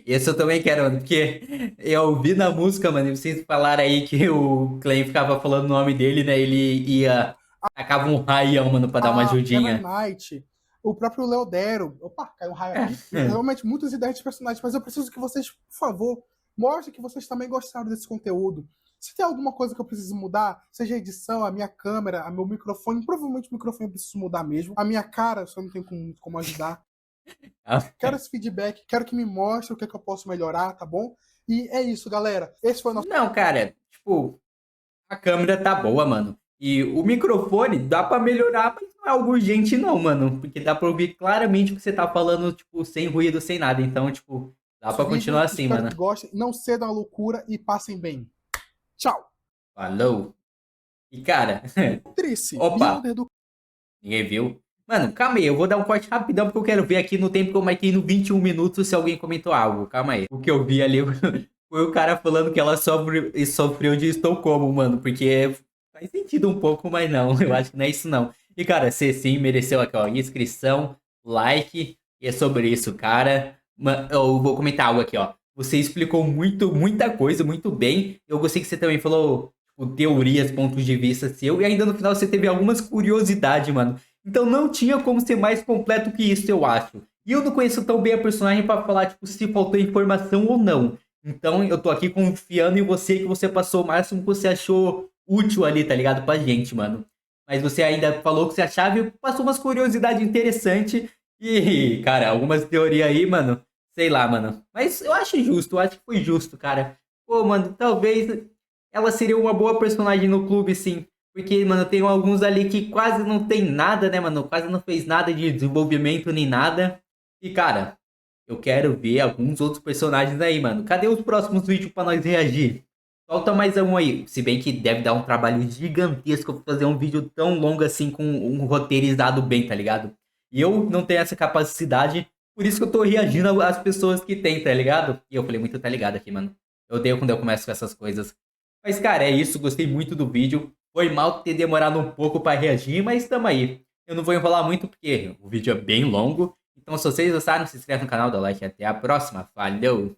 Esse eu também quero, mano, porque eu ouvi na música, mano, e vocês falaram aí que o Clay ficava falando o nome dele, né? Ele ia. Tacava um raião, mano, pra dar uma a ajudinha. Evernight, o próprio Leodero. Opa, caiu um raio aqui. Realmente, muitas ideias de personagens, mas eu preciso que vocês, por favor, mostrem que vocês também gostaram desse conteúdo. Se tem alguma coisa que eu preciso mudar, seja a edição, a minha câmera, o meu microfone, provavelmente o microfone eu preciso mudar mesmo. A minha cara, se eu não tenho como ajudar. Quero esse feedback, quero que me mostre o que, é que eu posso melhorar, tá bom? E é isso, galera. Esse foi o nosso. Não, cara, tipo, a câmera tá boa, mano. E o microfone dá pra melhorar, mas não é algo urgente, não, mano. Porque dá pra ouvir claramente o que você tá falando, tipo, sem ruído, sem nada. Então, tipo, dá pra continuar assim, Espero mano. que gostem, não cedam à loucura e passem bem. Tchau. Falou. E, cara, Trice, opa, líder do. ninguém viu. Mano, calma aí, eu vou dar um corte rapidão porque eu quero ver aqui no tempo que eu marquei no 21 minutos se alguém comentou algo. Calma aí. O que eu vi ali foi o cara falando que ela sofreu de Estocolmo, mano. Porque faz sentido um pouco, mas não. Eu acho que não é isso, não. E, cara, você sim mereceu aqui, ó, inscrição, like. E é sobre isso, cara. Eu vou comentar algo aqui, ó. Você explicou muita coisa, muito bem. Eu gostei que você também falou, tipo, teorias, pontos de vista seu. E ainda no final você teve algumas curiosidades, mano. Então não tinha como ser mais completo que isso, eu acho. E eu não conheço tão bem a personagem pra falar, tipo, se faltou informação ou não. Então eu tô aqui confiando em você que você passou o máximo que você achou útil ali, tá ligado? Pra gente, mano. Mas você ainda falou que você achava e passou umas curiosidades interessantes. E, cara, algumas teorias aí, mano. Sei lá, mano. Mas eu acho justo, eu acho que foi justo, cara. Pô, mano, talvez ela seria uma boa personagem no clube, sim. Porque, mano, tem alguns ali que quase não tem nada, né, mano? Quase não fez nada de desenvolvimento nem nada. E, cara, eu quero ver alguns outros personagens aí, mano. Cadê os próximos vídeos pra nós reagir? Solta mais um aí. Se bem que deve dar um trabalho gigantesco fazer um vídeo tão longo assim com um roteirizado bem, tá ligado? E eu não tenho essa capacidade, por isso que eu tô reagindo às pessoas que têm, tá ligado? E eu falei muito tá ligado aqui, mano. Eu odeio quando eu começo com essas coisas. Mas, cara, é isso. Gostei muito do vídeo. Foi mal ter demorado um pouco pra reagir, mas tamo aí. Eu não vou enrolar muito porque o vídeo é bem longo. Então, se vocês gostaram, se inscreve no canal, dá like e até a próxima. Valeu!